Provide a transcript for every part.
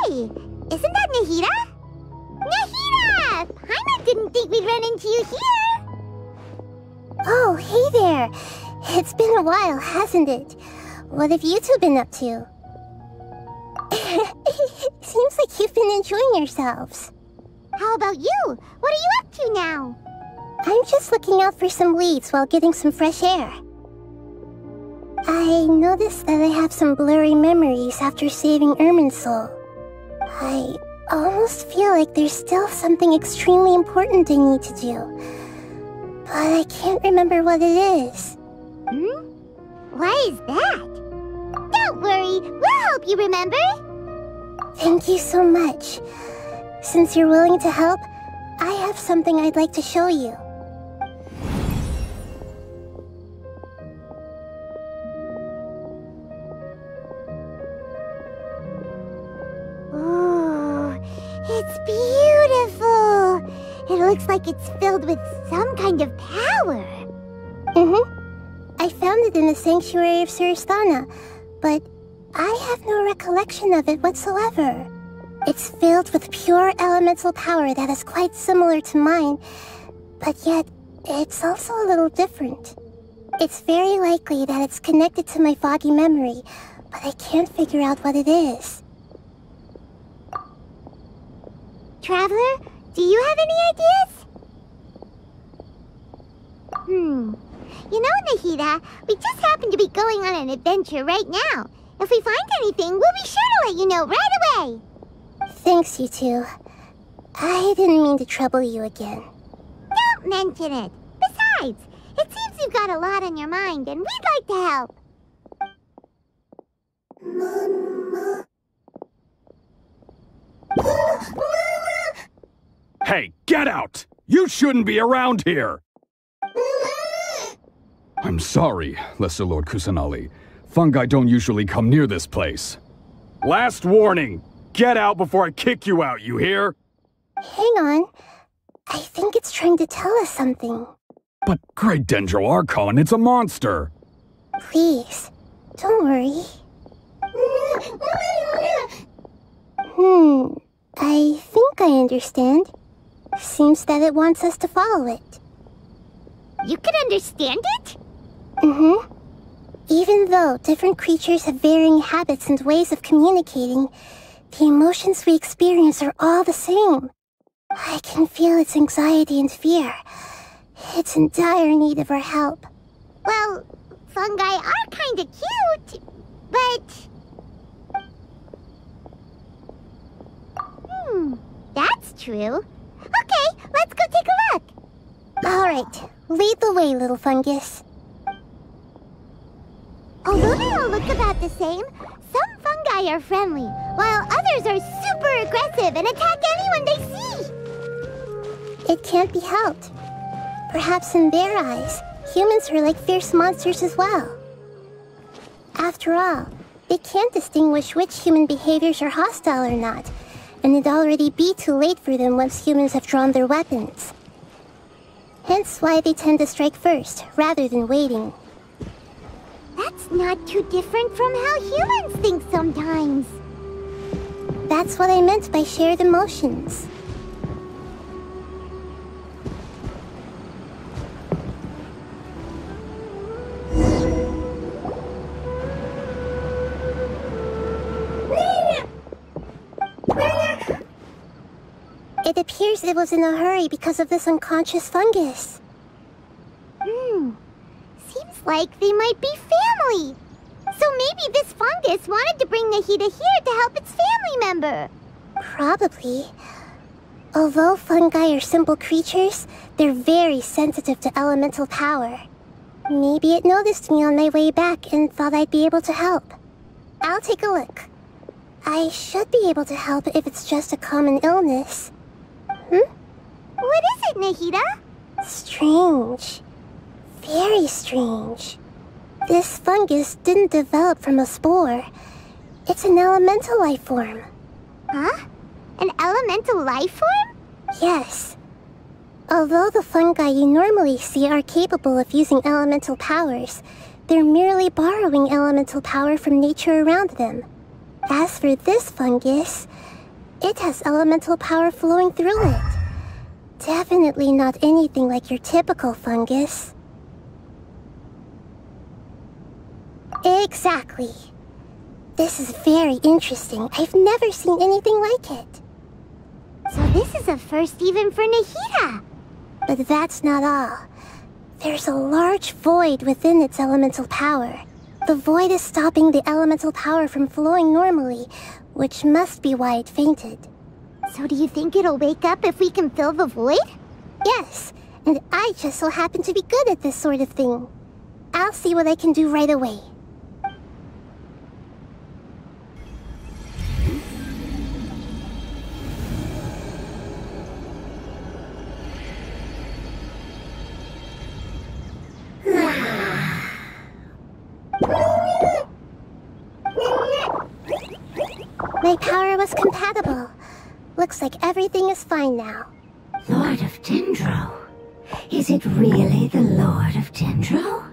Hey, isn't that Nahida? Nahida! Paimon didn't think we'd run into you here! Oh, hey there! It's been a while, hasn't it? What have you two been up to? Seems like you've been enjoying yourselves. How about you? What are you up to now? I'm just looking out for some leads while getting some fresh air. I noticed that I have some blurry memories after saving Irminsul. I almost feel like there's still something extremely important I need to do. But I can't remember what it is. Why is that? Don't worry, we'll help you remember. Thank you so much. Since you're willing to help, I have something I'd like to show you. Ooh, it's beautiful. It looks like it's filled with some kind of power. I found it in the sanctuary of Suristana, but I have no recollection of it whatsoever. It's filled with pure elemental power that is quite similar to mine, but yet it's also a little different. It's very likely that it's connected to my foggy memory, but I can't figure out what it is. Traveler, do you have any ideas? You know, Nahida, we just happen to be going on an adventure right now. If we find anything, we'll be sure to let you know right away. Thanks, you two. I didn't mean to trouble you again. Don't mention it. Besides, it seems you've got a lot on your mind, and we'd like to help. Hey, get out! You shouldn't be around here! I'm sorry, Lesser Lord Kusanali. Fungi don't usually come near this place. Last warning! Get out before I kick you out, you hear? Hang on. I think it's trying to tell us something. But Great Dendro Archon, it's a monster! Please, don't worry. I think I understand. Seems that it wants us to follow it. You can understand it? Even though different creatures have varying habits and ways of communicating, the emotions we experience are all the same. I can feel its anxiety and fear. It's in dire need of our help. Well, fungi are kinda cute, but... that's true. Okay, let's go take a look. Alright, lead the way, little fungus. Although they all look about the same, some fungi are friendly, while others are super aggressive and attack anyone they see. It can't be helped. Perhaps in their eyes, humans are like fierce monsters as well. After all, they can't distinguish which human behaviors are hostile or not, and it'd already be too late for them once humans have drawn their weapons. Hence why they tend to strike first, rather than waiting. That's not too different from how humans think sometimes. That's what I meant by shared emotions. It appears it was in a hurry because of this unconscious fungus. Seems like they might be family. So maybe this fungus wanted to bring Nahida here to help its family member. Probably. Although fungi are simple creatures, they're very sensitive to elemental power. Maybe it noticed me on my way back and thought I'd be able to help. I'll take a look. I should be able to help if it's just a common illness. What is it, Nahida? Strange. Very strange. This fungus didn't develop from a spore. It's an elemental life form. Huh? An elemental life form? Yes. Although the fungi you normally see are capable of using elemental powers, they're merely borrowing elemental power from nature around them. As for this fungus, It has elemental power flowing through it. Definitely not anything like your typical fungus. Exactly. This is very interesting. I've never seen anything like it. So this is a first even for Nahida. But that's not all. There's a large void within its elemental power. The void is stopping the elemental power from flowing normally, which must be why it fainted. So do you think it'll wake up if we can fill the void? Yes, and I just so happen to be good at this sort of thing. I'll see what I can do right away. My power was compatible. Looks like everything is fine now. Lord of Dendro? Is it really the Lord of Dendro?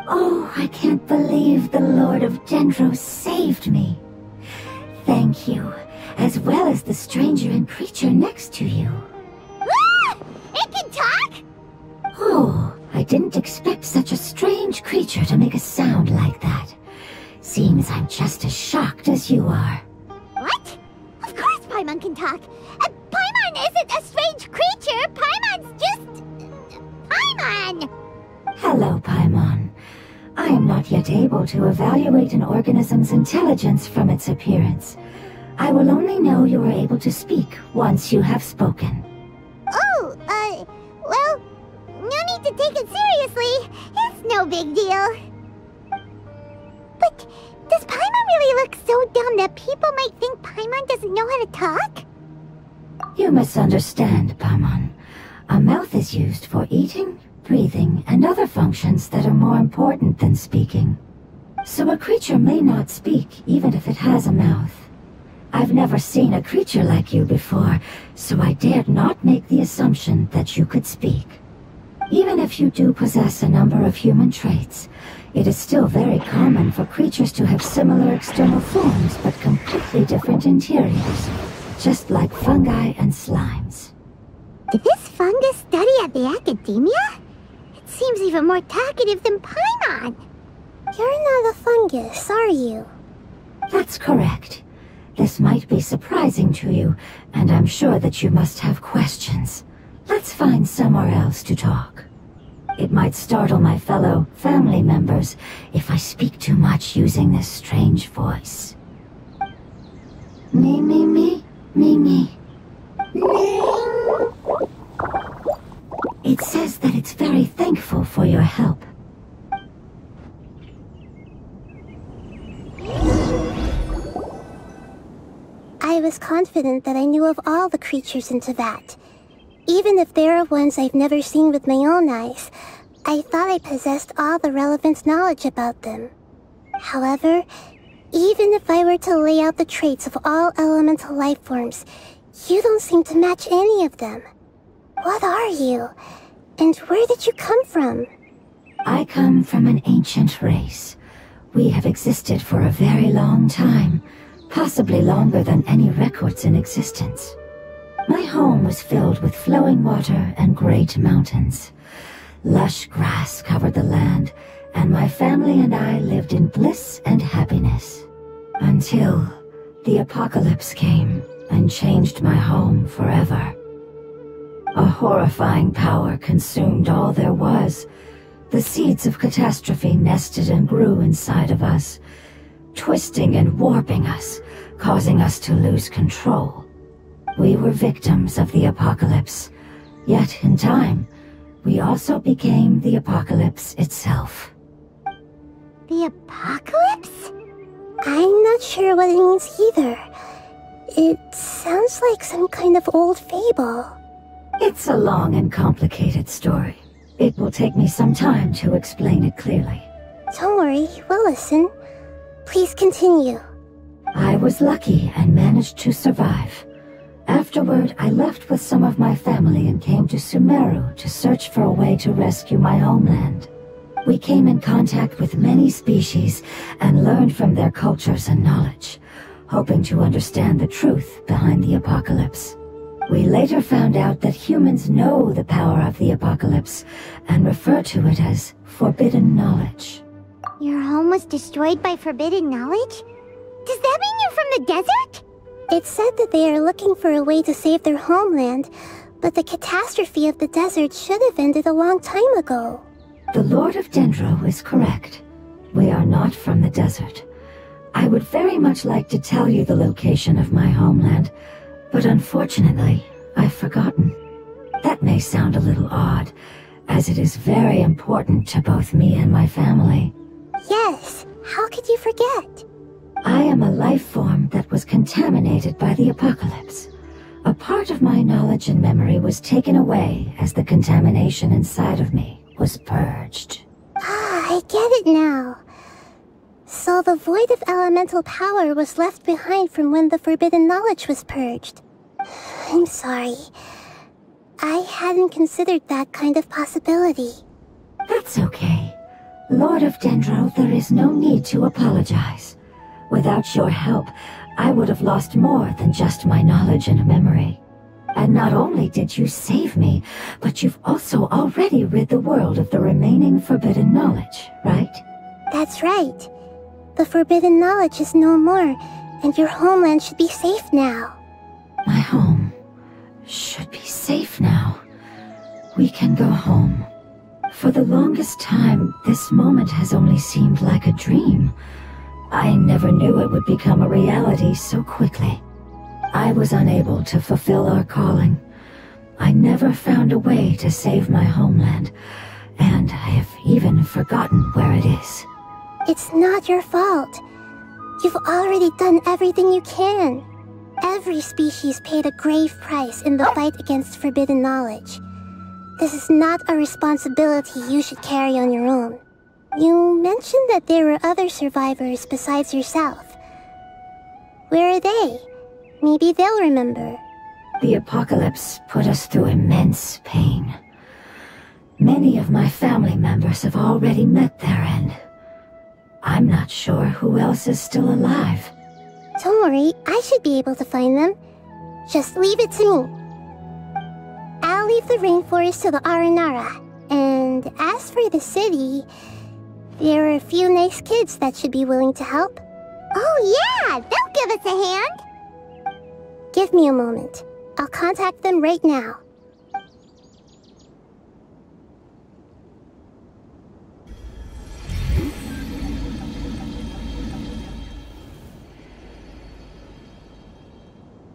Oh, I can't believe the Lord of Dendro saved me. Thank you, as well as the stranger and creature next to you. Ah! It can talk? Oh, I didn't expect such a strange creature to make a sound like that. Seems I'm just as shocked as you are. What? Of course Paimon can talk. Paimon isn't a strange creature. Paimon's just... Paimon! Hello, Paimon. I am not yet able to evaluate an organism's intelligence from its appearance. I will only know you are able to speak once you have spoken. Oh, well, no need to take it seriously. It's no big deal. But does Paimon really look so dumb that people might think Paimon doesn't know how to talk? You misunderstand, Paimon. A mouth is used for eating, breathing, and other functions that are more important than speaking. So a creature may not speak even if it has a mouth. I've never seen a creature like you before, so I dared not make the assumption that you could speak. Even if you do possess a number of human traits, it is still very common for creatures to have similar external forms but completely different interiors, just like fungi and slimes. Did this fungus study at the academia? It seems even more talkative than Paimon. You're not a fungus, are you? That's correct. This might be surprising to you, and I'm sure that you must have questions. Let's find somewhere else to talk. It might startle my fellow family members if I speak too much using this strange voice. Me, me, me, me, me. It says that it's very thankful for your help. I was confident that I knew of all the creatures in Teyvat. Even if there are ones I've never seen with my own eyes, I thought I possessed all the relevant knowledge about them. However, even if I were to lay out the traits of all elemental life forms, you don't seem to match any of them. What are you? And where did you come from? I come from an ancient race. We have existed for a very long time, possibly longer than any records in existence. My home was filled with flowing water and great mountains. Lush grass covered the land, and my family and I lived in bliss and happiness. Until the apocalypse came and changed my home forever. A horrifying power consumed all there was. The seeds of catastrophe nested and grew inside of us, twisting and warping us, causing us to lose control. We were victims of the apocalypse, yet in time, we also became the apocalypse itself. The apocalypse? I'm not sure what it means either. It sounds like some kind of old fable. It's a long and complicated story. It will take me some time to explain it clearly. Don't worry, we'll listen. Please continue. I was lucky and managed to survive. Afterward, I left with some of my family and came to Sumeru to search for a way to rescue my homeland. We came in contact with many species and learned from their cultures and knowledge. hoping to understand the truth behind the apocalypse. We later found out that humans know the power of the apocalypse and refer to it as forbidden knowledge. Your home was destroyed by forbidden knowledge? Does that mean you're from the desert? It's said that they are looking for a way to save their homeland, but the catastrophe of the desert should have ended a long time ago. The Lord of Dendro is correct. We are not from the desert. I would very much like to tell you the location of my homeland, but unfortunately, I've forgotten. That may sound a little odd, as it is very important to both me and my family. Yes, how could you forget? I am a life form that was contaminated by the apocalypse. A part of my knowledge and memory was taken away as the contamination inside of me was purged. Ah, I get it now. So the void of elemental power was left behind from when the forbidden knowledge was purged. I'm sorry. I hadn't considered that kind of possibility. That's okay. Lord of Dendro, there is no need to apologize. Without your help, I would have lost more than just my knowledge and memory. And not only did you save me, but you've also already rid the world of the remaining forbidden knowledge, right? That's right. The forbidden knowledge is no more, and your homeland should be safe now. My home should be safe now. We can go home. For the longest time, this moment has only seemed like a dream. I never knew it would become a reality so quickly. I was unable to fulfill our calling. I never found a way to save my homeland, and I have even forgotten where it is. It's not your fault. You've already done everything you can. Every species paid a grave price in the fight against forbidden knowledge. This is not a responsibility you should carry on your own. You mentioned that there were other survivors besides yourself. Where are they? Maybe they'll remember. The apocalypse put us through immense pain. Many of my family members have already met their end. I'm not sure who else is still alive. Don't worry, I should be able to find them. Just leave it to me. I'll leave the rainforest to the Aranara. And as for the city, there are a few nice kids that should be willing to help. Oh yeah, they'll give us a hand. Give me a moment. I'll contact them right now.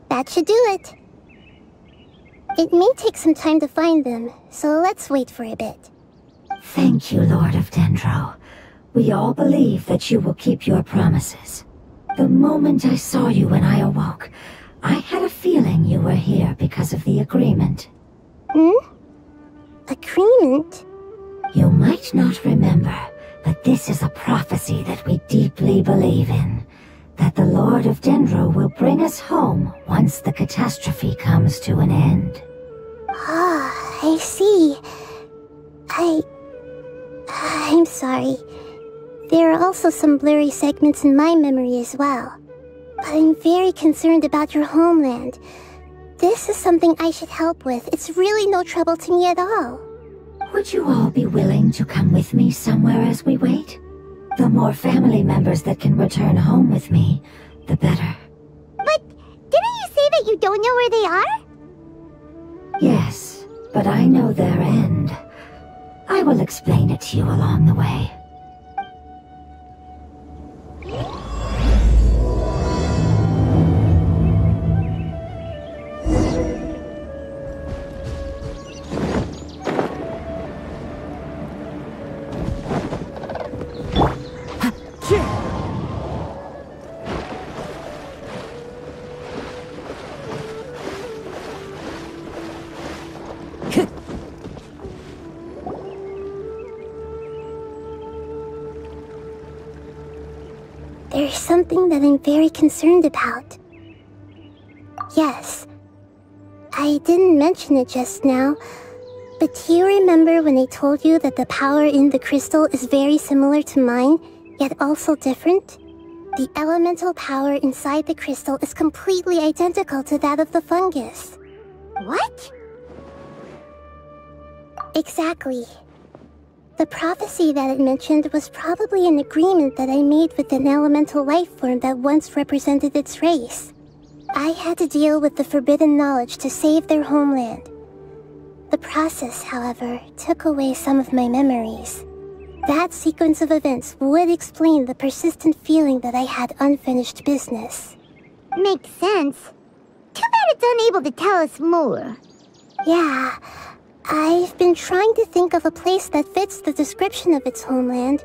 That should do it. It may take some time to find them, so let's wait for a bit. Thank you, Lord of Dendro. We all believe that you will keep your promises. The moment I saw you when I awoke, I had a feeling you were here because of the agreement. Agreement? You might not remember, but this is a prophecy that we deeply believe in. That the Lord of Dendro will bring us home once the catastrophe comes to an end. Ah, I see. I'm sorry. There are also some blurry segments in my memory as well. But I'm very concerned about your homeland. This is something I should help with. It's really no trouble to me at all. Would you all be willing to come with me somewhere as we wait? The more family members that can return home with me, the better. But didn't you say that you don't know where they are? Yes, but I know their end. I will explain it to you along the way. There's something that I'm very concerned about. Yes, I didn't mention it just now, but do you remember when I told you that the power in the crystal is very similar to mine, yet also different? The elemental power inside the crystal is completely identical to that of the fungus. What? Exactly. The prophecy that it mentioned was probably an agreement that I made with an elemental life form that once represented its race. I had to deal with the forbidden knowledge to save their homeland. The process, however, took away some of my memories. That sequence of events would explain the persistent feeling that I had unfinished business. Makes sense. Too bad it's unable to tell us more. Yeah, I've been trying to think of a place that fits the description of its homeland,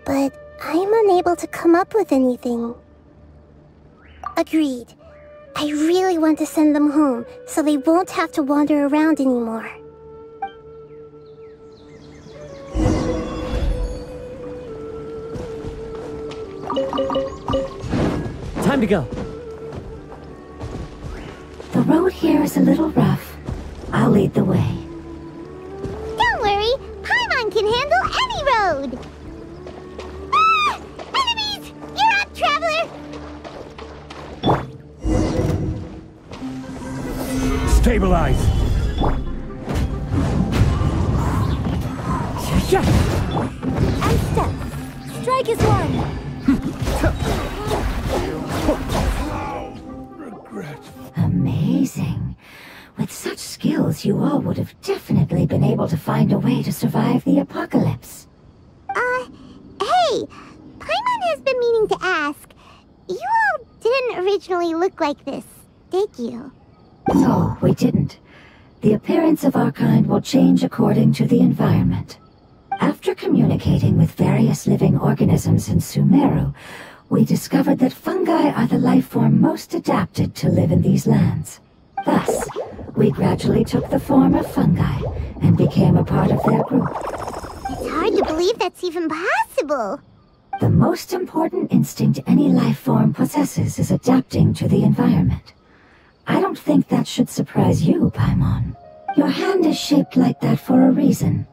but I'm unable to come up with anything. Agreed. I really want to send them home, so they won't have to wander around anymore. Time to go. The road here is a little rough. I'll lead the way. Don't worry, Paimon can handle any road! Ah! Enemies! You're up, traveler! Stabilize! And step. Strike is one. Amazing. With such skills, you all would have definitely been able to find a way to survive the apocalypse. Hey! Paimon has been meaning to ask. You all didn't originally look like this, did you? No, we didn't. The appearance of our kind will change according to the environment. After communicating with various living organisms in Sumeru, we discovered that fungi are the life form most adapted to live in these lands. Thus, we gradually took the form of fungi and became a part of their group. It's hard to believe that's even possible. The most important instinct any life form possesses is adapting to the environment. I don't think that should surprise you, Paimon. Your hand is shaped like that for a reason,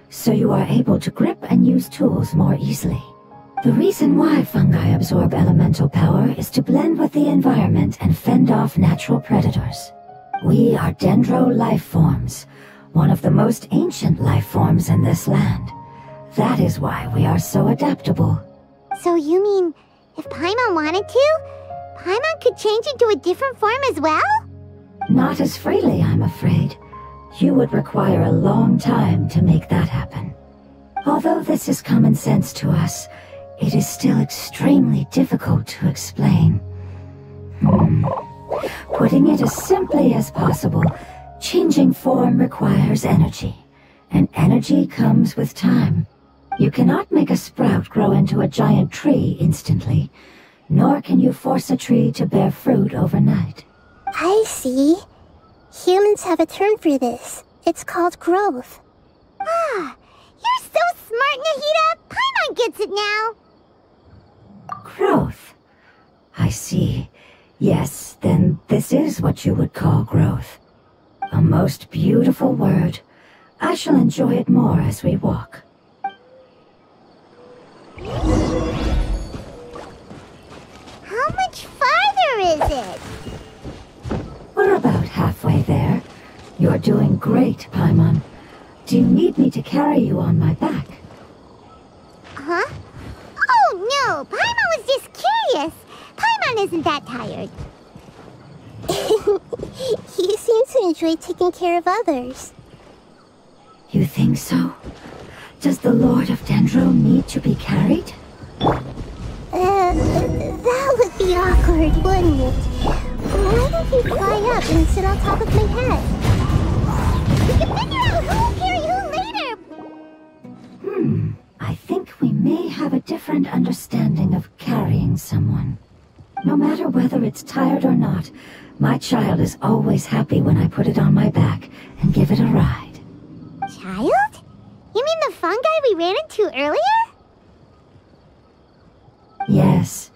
so you are able to grip and use tools more easily. The reason why fungi absorb elemental power is to blend with the environment and fend off natural predators. We are dendro life forms, one of the most ancient life forms in this land. That is why we are so adaptable. So you mean, if Paimon wanted to, Paimon could change into a different form as well? Not as freely, I'm afraid. You would require a long time to make that happen. Although this is common sense to us, it is still extremely difficult to explain. Putting it as simply as possible, changing form requires energy, and energy comes with time. You cannot make a sprout grow into a giant tree instantly, nor can you force a tree to bear fruit overnight. I see. Humans have a term for this. It's called growth. Ah, you're so smart, Nahida! Paimon gets it now! Growth. I see. Yes, then this is what you would call growth. A most beautiful word. I shall enjoy it more as we walk. How much farther is it? We're about halfway there. You're doing great, Paimon. Do you need me to carry you on my back? Huh? Oh no, Paimon was just curious. Paimon isn't that tired. You seem to enjoy taking care of others. You think so? Does the Lord of Dendro need to be carried? That would be awkward, wouldn't it? Why don't you fly up and sit on top of my head? We can figure out who'll carry who later! I think we may have a different understanding of carrying someone. No matter whether it's tired or not, my child is always happy when I put it on my back and give it a ride. Child? You mean the fungi we ran into earlier? Yes.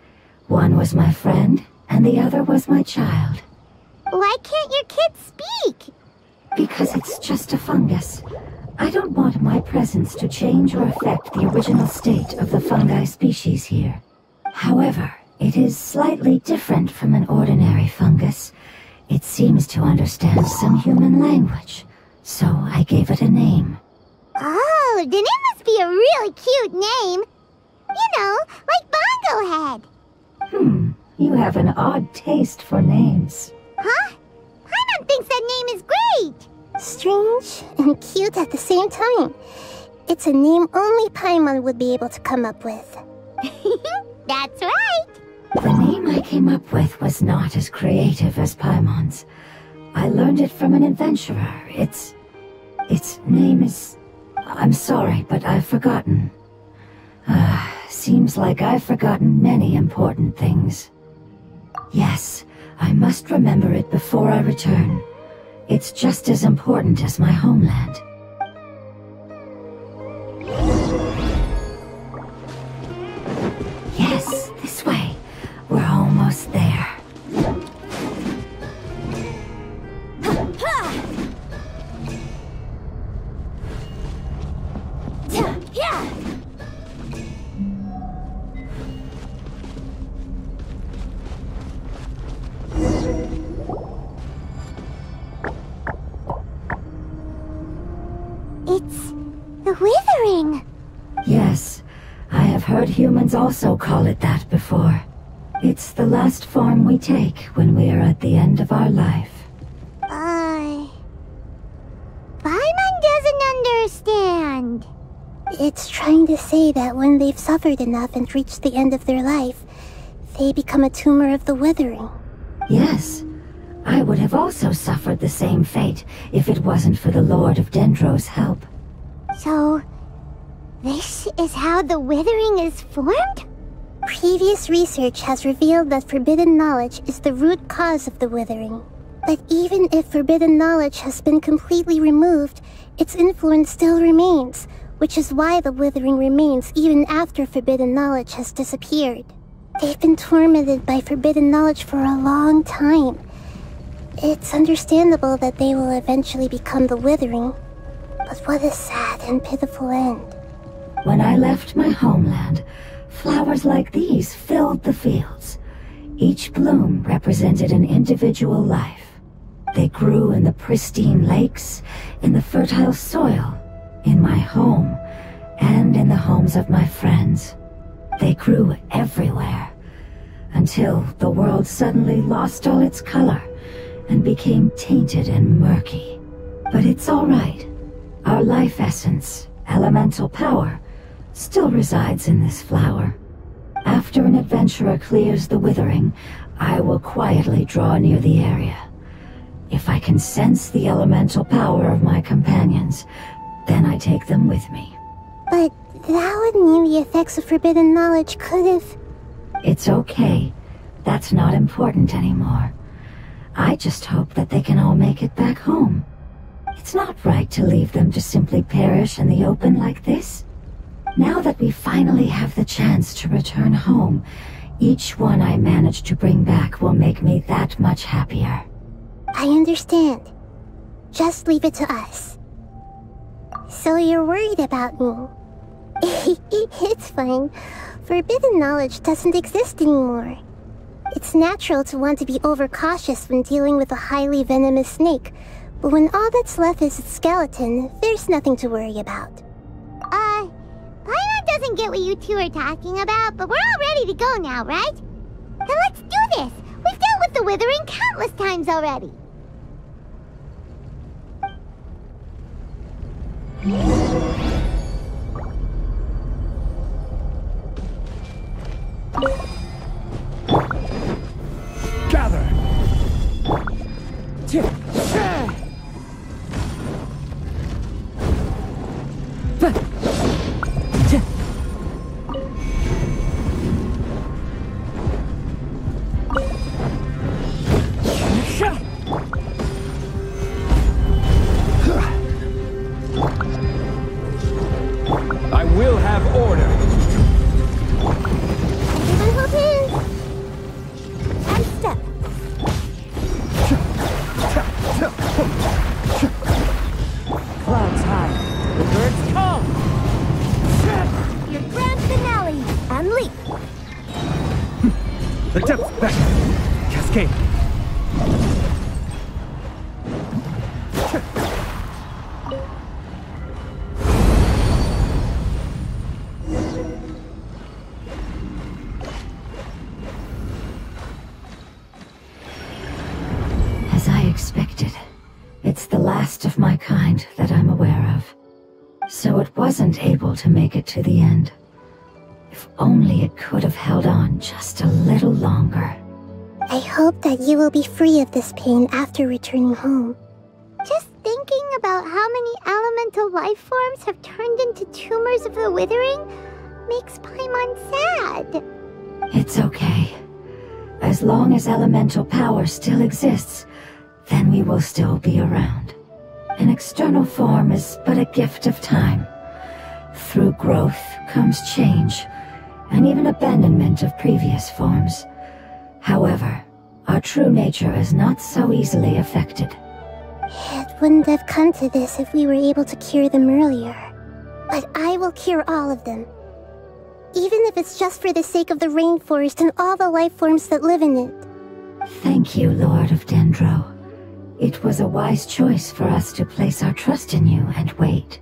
One was my friend, and the other was my child. Why can't your kid speak? Because it's just a fungus. I don't want my presence to change or affect the original state of the fungi species here. However, It is slightly different from an ordinary fungus. It seems to understand some human language, so I gave it a name. Oh, then it must be a really cute name. You know, like Bongo Head. You have an odd taste for names. Huh? Paimon thinks that name is great. Strange and cute at the same time. It's a name only Paimon would be able to come up with. That's right. The name I came up with was not as creative as Paimon's. I learned it from an adventurer. Its name is... I'm sorry, but I've forgotten. Seems like I've forgotten many important things. Yes, I must remember it before I return. It's just as important as my homeland. Yes, this way. We're almost there. It's the Withering. Yes, I have heard humans also call it that before. It's the last form we take when we are at the end of our life. Paimon doesn't understand. It's trying to say that when they've suffered enough and reached the end of their life, they become a tumor of the Withering. Yes, I would have also suffered the same fate if it wasn't for the Lord of Dendro's help. So, this is how the Withering is formed? Previous research has revealed that forbidden knowledge is the root cause of the Withering. But even if forbidden knowledge has been completely removed, its influence still remains, which is why the Withering remains even after forbidden knowledge has disappeared. They've been tormented by forbidden knowledge for a long time. It's understandable that they will eventually become the Withering, but what a sad and pitiful end. When I left my homeland, flowers like these filled the fields. Each bloom represented an individual life. They grew in the pristine lakes, in the fertile soil, in my home, and in the homes of my friends. They grew everywhere, until the world suddenly lost all its color and became tainted and murky. But it's all right. Our life essence, elemental power, still resides in this flower. After an adventurer clears the Withering, I will quietly draw near the area. If I can sense the elemental power of my companions, then I take them with me. But that would mean the effects of forbidden knowledge could have... It's okay. That's not important anymore. I just hope that they can all make it back home. It's not right to leave them to simply perish in the open like this. Now that we finally have the chance to return home, each one I manage to bring back will make me that much happier. I understand. Just leave it to us. So you're worried about me? It's fine. Forbidden knowledge doesn't exist anymore. It's natural to want to be overcautious when dealing with a highly venomous snake, but when all that's left is its skeleton, there's nothing to worry about. Paimon doesn't get what you two are talking about, but we're all ready to go now, right? Then let's do this! We've dealt with the Withering countless times already! Gather! I will have order. Everyone hold in! And step. Step back! Cascade! As I expected, it's the last of my kind that I'm aware of. So it wasn't able to make it to the end. If only it could have held on just a little longer. I hope that you will be free of this pain after returning home. Just thinking about how many elemental life forms have turned into tumors of the withering makes Paimon sad. It's okay. As long as elemental power still exists, then we will still be around. An external form is but a gift of time. Through growth comes change, and even abandonment of previous forms. However, our true nature is not so easily affected. It wouldn't have come to this if we were able to cure them earlier. But I will cure all of them. Even if it's just for the sake of the rainforest and all the life forms that live in it. Thank you, Lord of Dendro. It was a wise choice for us to place our trust in you and wait.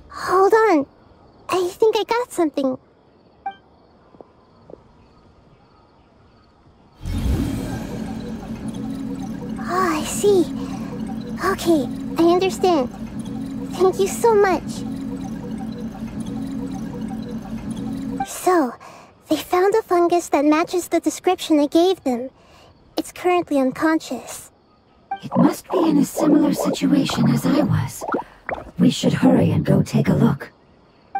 Hold on. I think I got something. Oh, I see. Okay, I understand. Thank you so much. So, they found a fungus that matches the description I gave them. It's currently unconscious. It must be in a similar situation as I was. We should hurry and go take a look.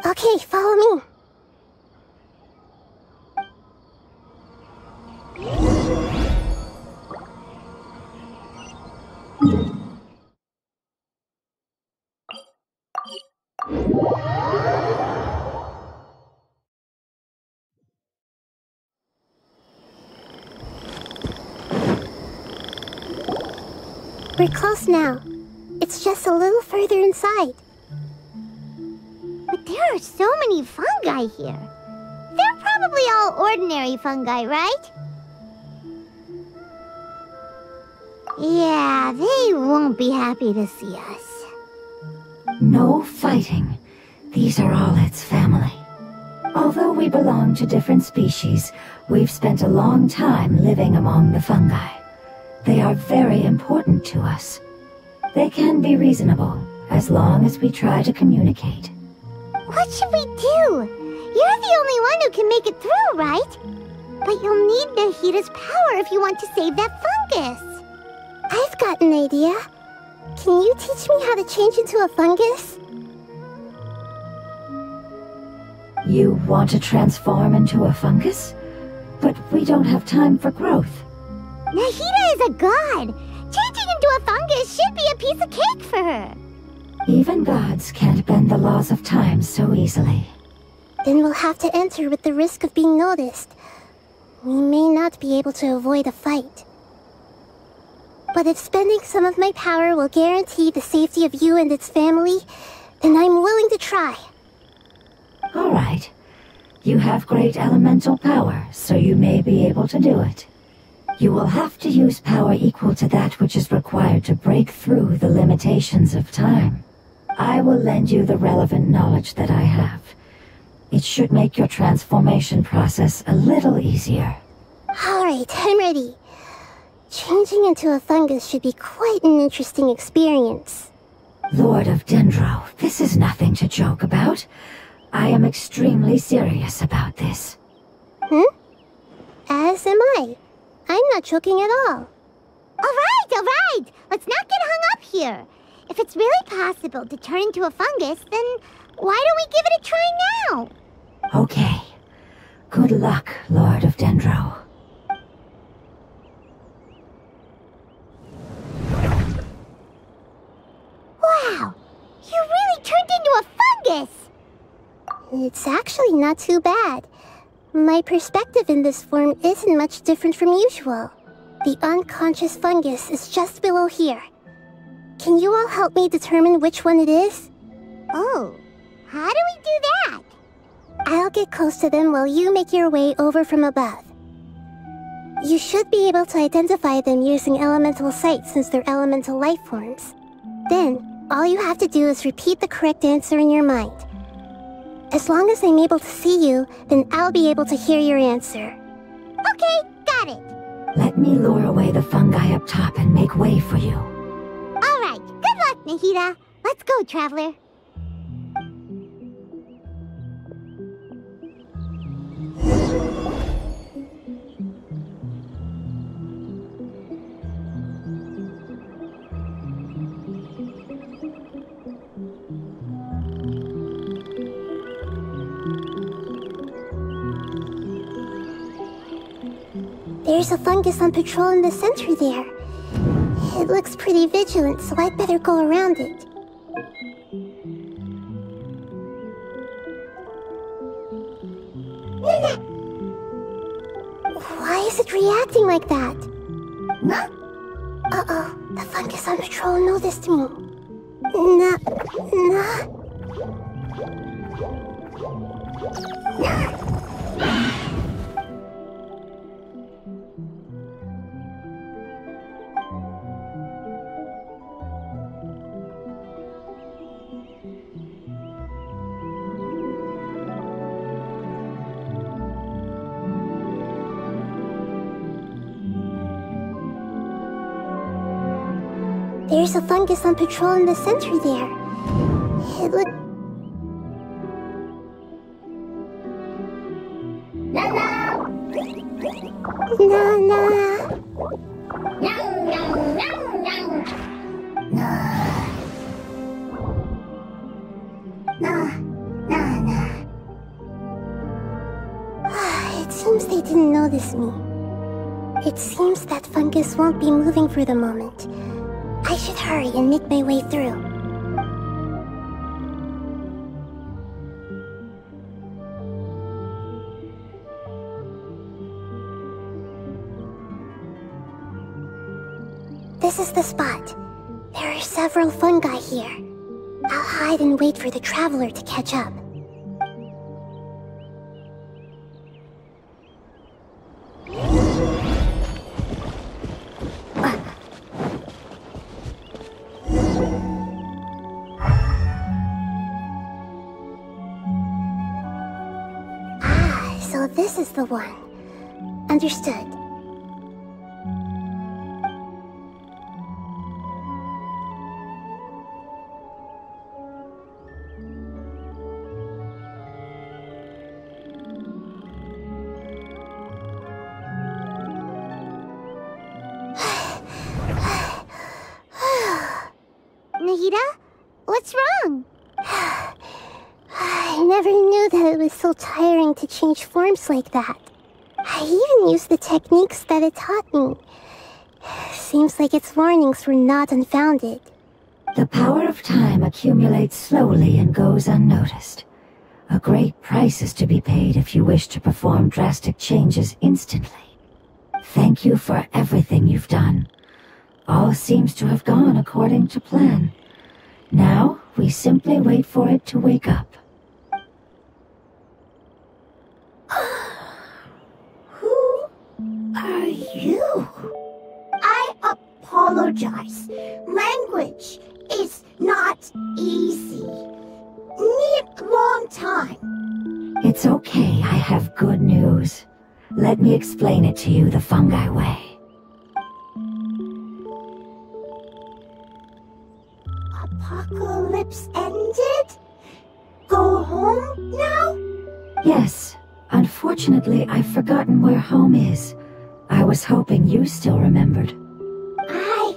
Okay, follow me. We're close now. It's just a little further inside. But there are so many fungi here. They're probably all ordinary fungi, right? Yeah, they won't be happy to see us. No fighting. These are all its family. Although we belong to different species, we've spent a long time living among the fungi. They are very important to us. They can be reasonable, as long as we try to communicate. What should we do? You're the only one who can make it through, right? But you'll need Nahida's power if you want to save that fungus. I've got an idea. Can you teach me how to change into a fungus? You want to transform into a fungus? But we don't have time for growth. Nahida is a god. Changing into a fungus should be a piece of cake for her. Even gods can't bend the laws of time so easily. Then we'll have to enter with the risk of being noticed. We may not be able to avoid a fight. But if spending some of my power will guarantee the safety of you and its family, then I'm willing to try. All right. You have great elemental power, so you may be able to do it. You will have to use power equal to that which is required to break through the limitations of time. I will lend you the relevant knowledge that I have. It should make your transformation process a little easier. Alright, I'm ready. Changing into a fungus should be quite an interesting experience. Lord of Dendro, this is nothing to joke about. I am extremely serious about this. As am I. I'm not joking at all. Alright! Let's not get hung up here. If it's really possible to turn into a fungus, then why don't we give it a try now? Okay. Good luck, Lord of Dendro. Wow! You really turned into a fungus! It's actually not too bad. My perspective in this form isn't much different from usual. The unconscious fungus is just below here. Can you all help me determine which one it is? Oh, how do we do that? I'll get close to them while you make your way over from above. You should be able to identify them using elemental sight since they're elemental life forms. Then, all you have to do is repeat the correct answer in your mind. As long as I'm able to see you, then I'll be able to hear your answer. Okay, got it. Let me lure away the fungi up top and make way for you. Alright, good luck, Nahida. Let's go, Traveler. There's a fungus on patrol in the center there. It looks pretty vigilant, so I'd better go around it. Why is it reacting like that? Uh-oh, the fungus on patrol noticed me. There's a fungus on patrol in the center there. It look... It seems they didn't notice me. It seems that fungus won't be moving for the moment. I should hurry and make my way through. This is the spot. There are several fungi here. I'll hide and wait for the traveler to catch up. So this is the one. Understood. Nahida? What's wrong? I never knew that it was so tiring to change forms like that. I even used the techniques that it taught me. Seems like its warnings were not unfounded. The power of time accumulates slowly and goes unnoticed. A great price is to be paid if you wish to perform drastic changes instantly. Thank you for everything you've done. All seems to have gone according to plan. Now, we simply wait for it to wake up. Who are you? I apologize. Language is not easy. Need long time. It's okay, I have good news. Let me explain it to you the fungi way. Apocalypse ended? Go home now? Yes. Unfortunately, I've forgotten where home is. I was hoping you still remembered. I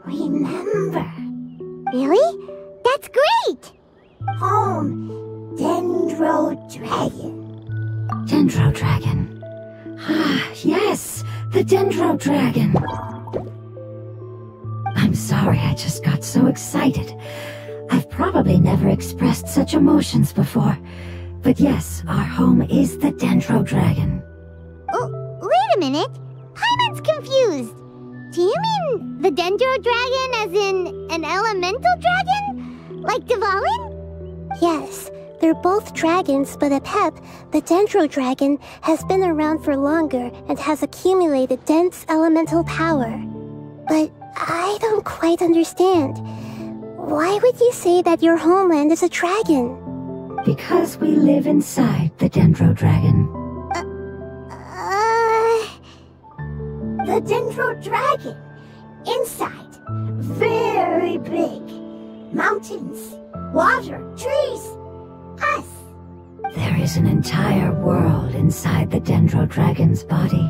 remember. Really? That's great! Home, Dendro Dragon. Dendro Dragon. Ah, yes, the Dendro Dragon. I'm sorry, I just got so excited. I've probably never expressed such emotions before. But yes, our home is the Dendro Dragon. Oh, wait a minute. Paimon's confused. Do you mean the Dendro Dragon as in an elemental dragon? Like Dvalin? Yes, They're both dragons, but Apep, the Dendro Dragon, has been around for longer and has accumulated dense elemental power. But I don't quite understand. Why would you say that your homeland is a dragon? Because we live inside the Dendro Dragon. The Dendro Dragon. Inside. Very big. Mountains. Water. Trees. Us. There is an entire world inside the Dendro Dragon's body.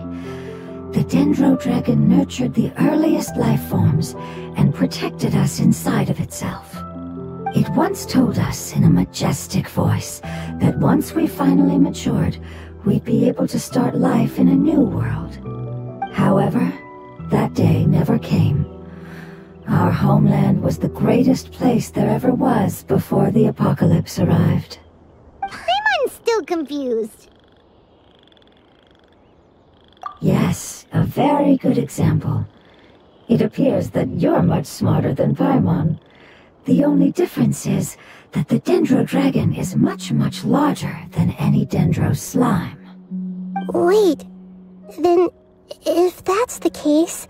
The Dendro Dragon nurtured the earliest life forms and protected us inside of itself. It once told us in a majestic voice that once we finally matured, we'd be able to start life in a new world. However, that day never came. Our homeland was the greatest place there ever was before the apocalypse arrived. I'm still confused. Yes, a very good example. It appears that you're much smarter than Paimon. The only difference is that the Dendro Dragon is much, much larger than any Dendro slime. Wait, then if that's the case,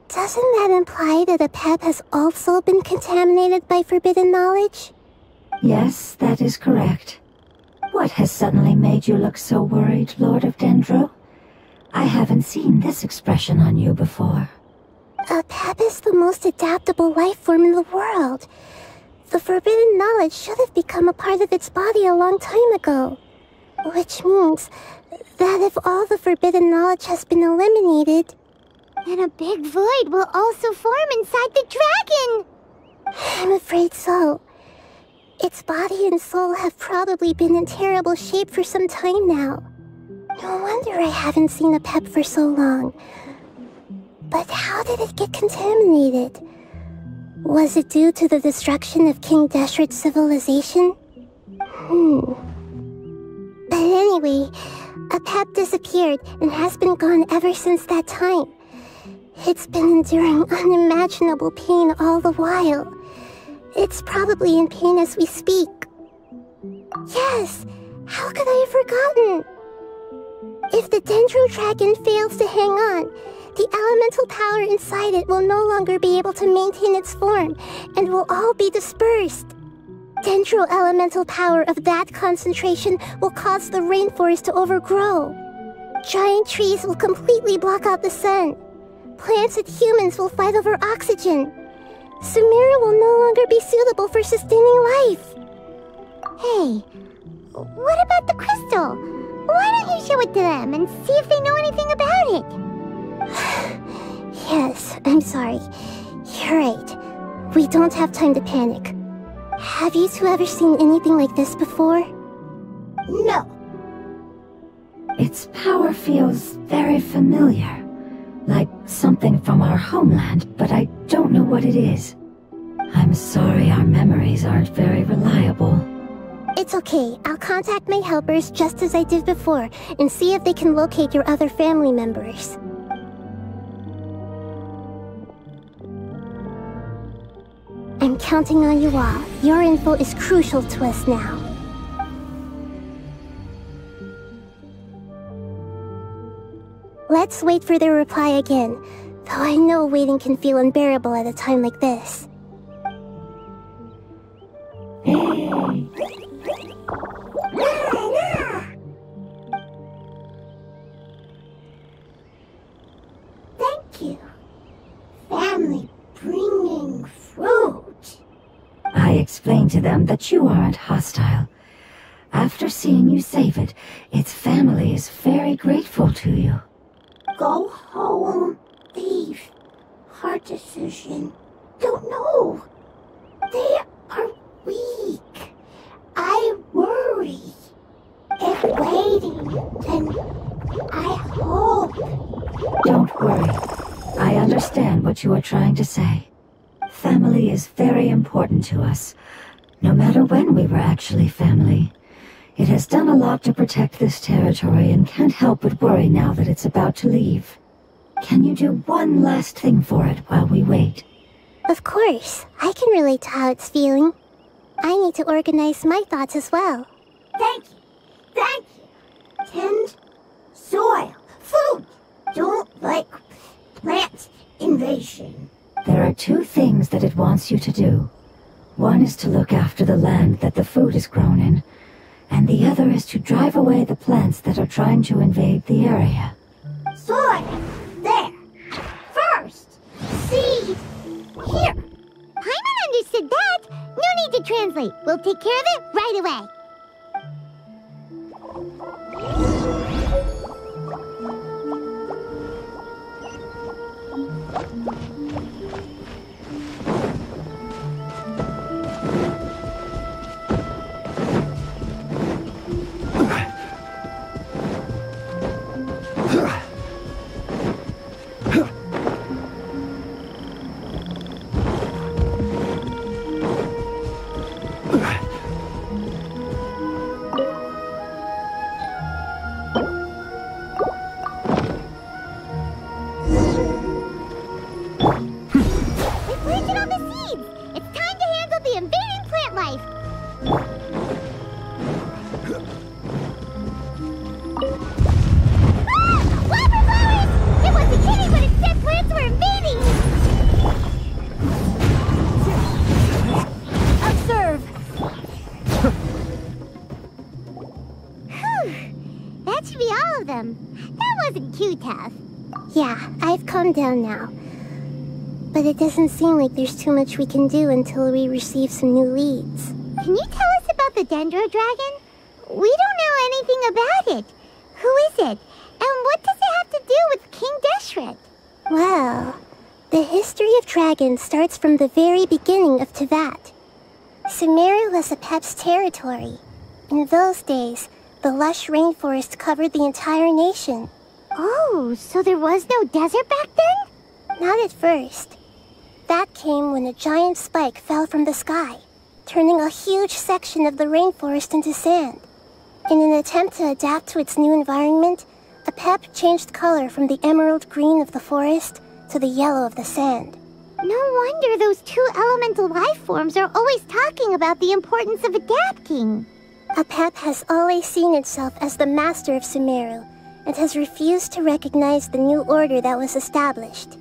doesn't that imply that Apep has also been contaminated by forbidden knowledge? Yes, that is correct. What has suddenly made you look so worried, Lord of Dendro? I haven't seen this expression on you before. Apep is the most adaptable life form in the world. The forbidden knowledge should have become a part of its body a long time ago. Which means that if all the forbidden knowledge has been eliminated, then a big void will also form inside the dragon! I'm afraid so. Its body and soul have probably been in terrible shape for some time now. No wonder I haven't seen Apep for so long. But how did it get contaminated? Was it due to the destruction of King Deshret's civilization? But anyway, Apep disappeared and has been gone ever since that time. It's been enduring unimaginable pain all the while. It's probably in pain as we speak. Yes, how could I have forgotten? If the Dendro Dragon fails to hang on, the elemental power inside it will no longer be able to maintain its form and will all be dispersed. Dendro elemental power of that concentration will cause the rainforest to overgrow. Giant trees will completely block out the sun. Plants and humans will fight over oxygen. Sumeru will no longer be suitable for sustaining life. Hey, what about the crystal? Why don't you show it to them and see if they know anything about it? Yes, I'm sorry. You're right. We don't have time to panic. Have you two ever seen anything like this before? No. Its power feels very familiar. Like something from our homeland, but I don't know what it is. I'm sorry our memories aren't very reliable. It's okay. I'll contact my helpers just as I did before and see if they can locate your other family members. I'm counting on you all. Your info is crucial to us now. Let's wait for their reply again, though I know waiting can feel unbearable at a time like this. Thank you. Family bringing fruit. I explained to them that you aren't hostile. After seeing you save it, its family is very grateful to you. Go home. Leave. Hard decision. Don't know. They are weak. I worry. If waiting, then I hope. Don't worry. I understand what you are trying to say. Family is very important to us, no matter when we were actually family. It has done a lot to protect this territory and can't help but worry now that it's about to leave. Can you do one last thing for it while we wait? Of course. I can relate to how it's feeling. I need to organize my thoughts as well. Thank you. Thank you. Tend soil. Food. Don't like plant invasion. There are two things that it wants you to do. One is to look after the land that the food is grown in, and the other is to drive away the plants that are trying to invade the area. Soil. There. First. Seed. Here. Paimon understood that. No need to translate. We'll take care of it right away. Calm down now. But it doesn't seem like there's too much we can do until we receive some new leads. Can you tell us about the Dendro Dragon? We don't know anything about it. Who is it? And what does it have to do with King Deshret? Well, the history of dragons starts from the very beginning of Teyvat. Sumeru was Apep's territory. In those days, the lush rainforest covered the entire nation. Oh, so there was no desert back then? Not at first. That came when a giant spike fell from the sky, turning a huge section of the rainforest into sand. In an attempt to adapt to its new environment, Apep changed color from the emerald green of the forest to the yellow of the sand. No wonder those two elemental life forms are always talking about the importance of adapting. Apep has always seen itself as the master of Sumeru, and has refused to recognize the new order that was established.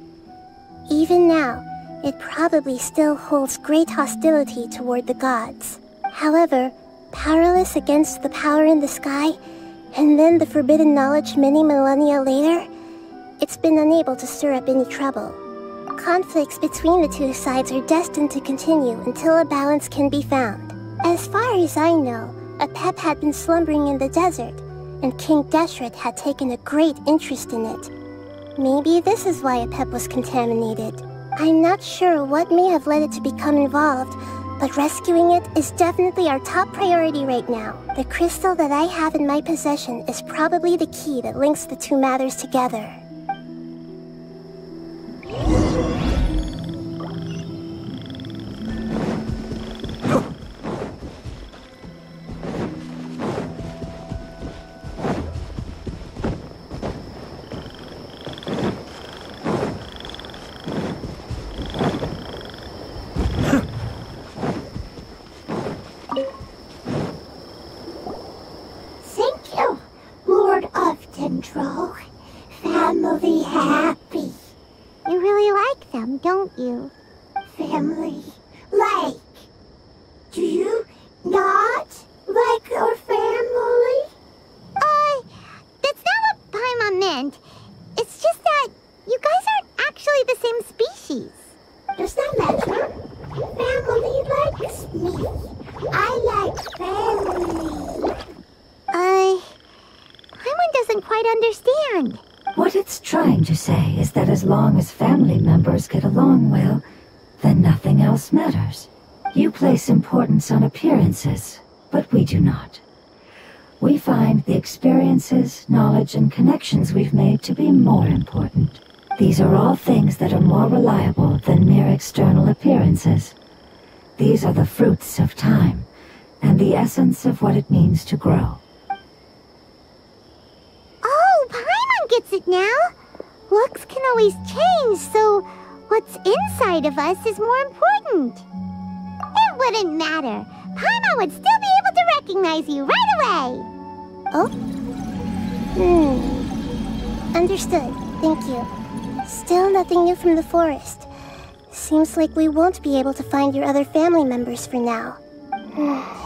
Even now, it probably still holds great hostility toward the gods. However, powerless against the power in the sky, and then the forbidden knowledge many millennia later, it's been unable to stir up any trouble. Conflicts between the two sides are destined to continue until a balance can be found. As far as I know, Apep had been slumbering in the desert, and King Deshret had taken a great interest in it. Maybe this is why Apep was contaminated. I'm not sure what may have led it to become involved, but rescuing it is definitely our top priority right now. The crystal that I have in my possession is probably the key that links the two matters together. Family happy. You really like them, don't you? Family like. Do you not like your family? That's not what Paimon meant. It's just that you guys aren't actually the same species. Does that matter? Family likes me. I like family. Paimon doesn't quite understand. What it's trying to say is that as long as family members get along well, then nothing else matters. You place importance on appearances, but we do not. We find the experiences, knowledge, and connections we've made to be more important. These are all things that are more reliable than mere external appearances. These are the fruits of time, and the essence of what it means to grow. Oh, Paimon gets it now! Looks can always change, so what's inside of us is more important. It wouldn't matter. Paimon would still be able to recognize you right away. Oh? Understood. Thank you. Still nothing new from the forest. Seems like we won't be able to find your other family members for now.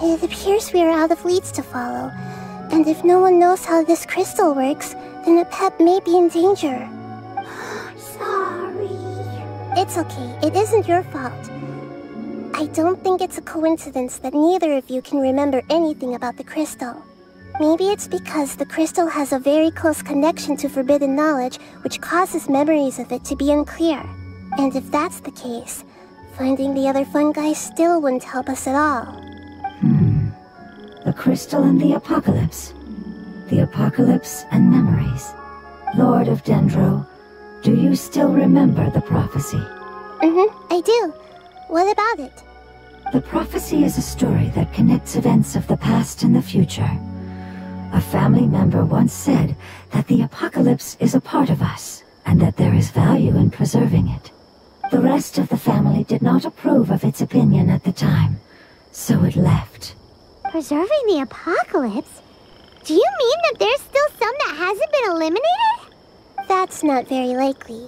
It appears we are out of leads to follow. And if no one knows how this crystal works, then a pet may be in danger. Sorry. It's okay. It isn't your fault. I don't think it's a coincidence that neither of you can remember anything about the crystal. Maybe it's because the crystal has a very close connection to forbidden knowledge, which causes memories of it to be unclear. And if that's the case, finding the other fungi still wouldn't help us at all. The crystal and the apocalypse. The apocalypse and memories. Lord of Dendro, do you still remember the prophecy? I do. What about it? The prophecy is a story that connects events of the past and the future. A family member once said that the apocalypse is a part of us, and that there is value in preserving it. The rest of the family did not approve of its opinion at the time, so it left. Preserving the apocalypse? Do you mean that there's still some that hasn't been eliminated? That's not very likely.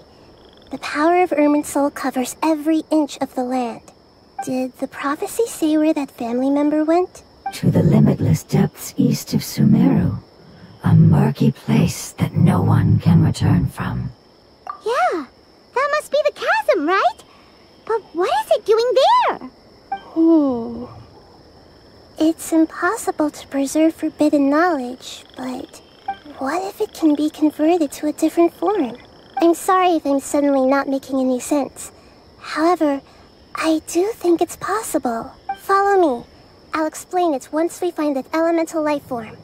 The power of Irminsul covers every inch of the land. Did the prophecy say where that family member went? To the limitless depths east of Sumeru. A murky place that no one can return from. Yeah, that must be the chasm, right? But what is it doing there? It's impossible to preserve forbidden knowledge, but what if it can be converted to a different form? I'm sorry if I'm suddenly not making any sense. However, I do think it's possible. Follow me. I'll explain it once we find that elemental life form.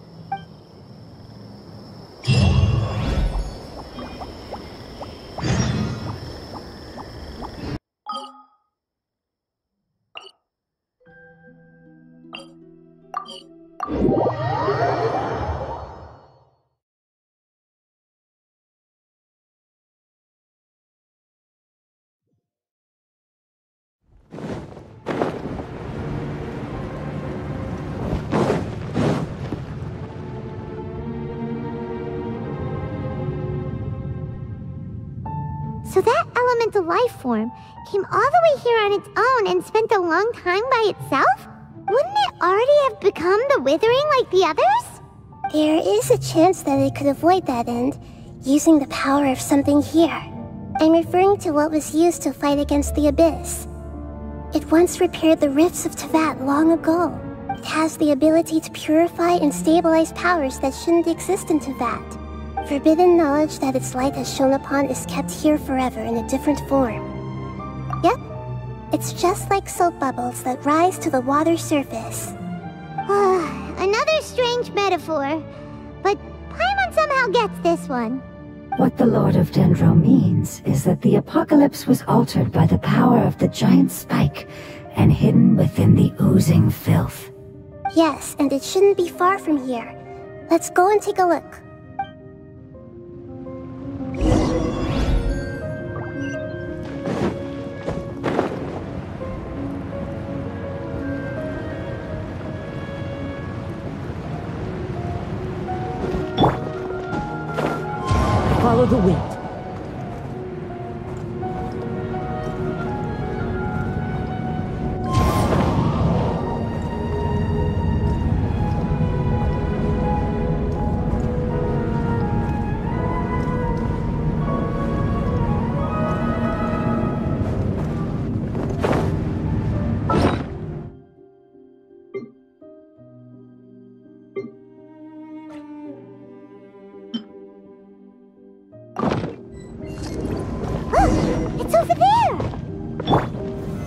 So that elemental life form came all the way here on its own and spent a long time by itself? Wouldn't it already have become the Withering like the others? There is a chance that it could avoid that end, using the power of something here. I'm referring to what was used to fight against the Abyss. It once repaired the rifts of Tevat long ago. It has the ability to purify and stabilize powers that shouldn't exist in Tevat. Forbidden knowledge that its light has shone upon is kept here forever in a different form. Yep, it's just like soap bubbles that rise to the water's surface. Another strange metaphor, but Paimon somehow gets this one. What the Lord of Dendro means is that the apocalypse was altered by the power of the giant spike and hidden within the oozing filth. Yes, and it shouldn't be far from here. Let's go and take a look. Follow the wind. It's over there!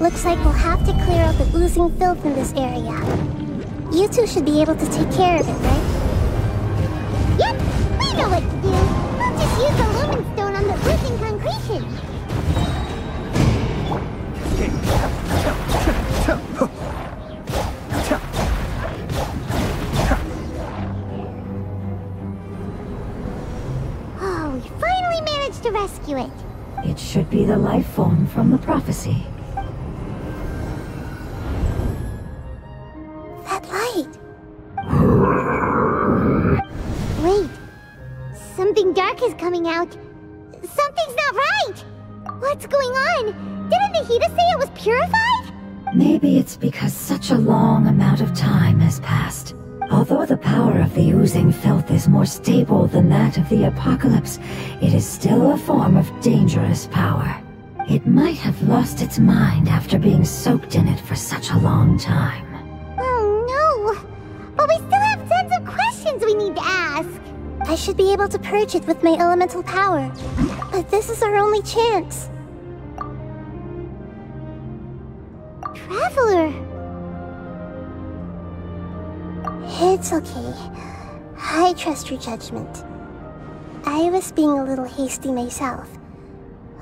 Looks like we'll have to clear out the oozing filth in this area. You two should be able to take care of it, right? Yep, we know what to do. We'll just use the lumen stone on the oozing concretion. Oh, we finally managed to rescue it. It should be the life form from the prophecy. is coming out. Something's not right! What's going on? Didn't Nahida say it was purified? Maybe it's because such a long amount of time has passed. Although the power of the oozing filth is more stable than that of the apocalypse, it is still a form of dangerous power. It might have lost its mind after being soaked in it for such a long time. Oh no! But we still have tons of questions we need to ask. I should be able to purge it with my elemental power. But this is our only chance. Traveler! It's okay. I trust your judgment. I was being a little hasty myself.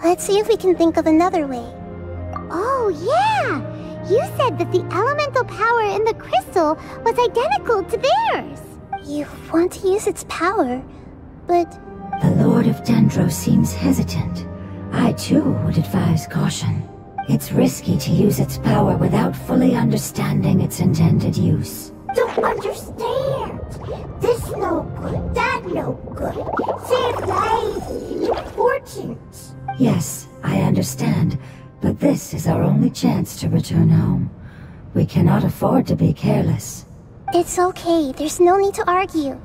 Let's see if we can think of another way. Oh yeah! You said that the elemental power in the crystal was identical to theirs. You want to use its power, but... The Lord of Dendro seems hesitant. I too would advise caution. It's risky to use its power without fully understanding its intended use. Don't understand. This no good, that no good. Save lives, fortunes. Yes, I understand, but this is our only chance to return home. We cannot afford to be careless. It's okay, there's no need to argue.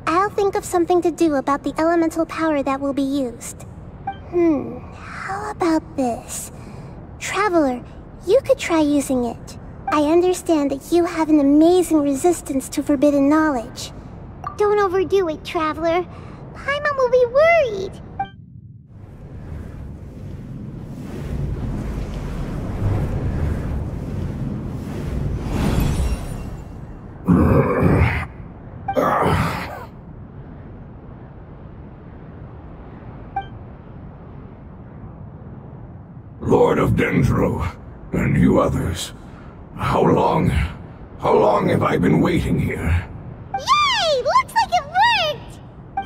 I'll think of something to do about the elemental power that will be used. How about this? Traveler, you could try using it. I understand that you have an amazing resistance to forbidden knowledge. Don't overdo it, Traveler. Paimon will be worried. Lord of Dendro, and you others, how long have I been waiting here? Yay! Looks like it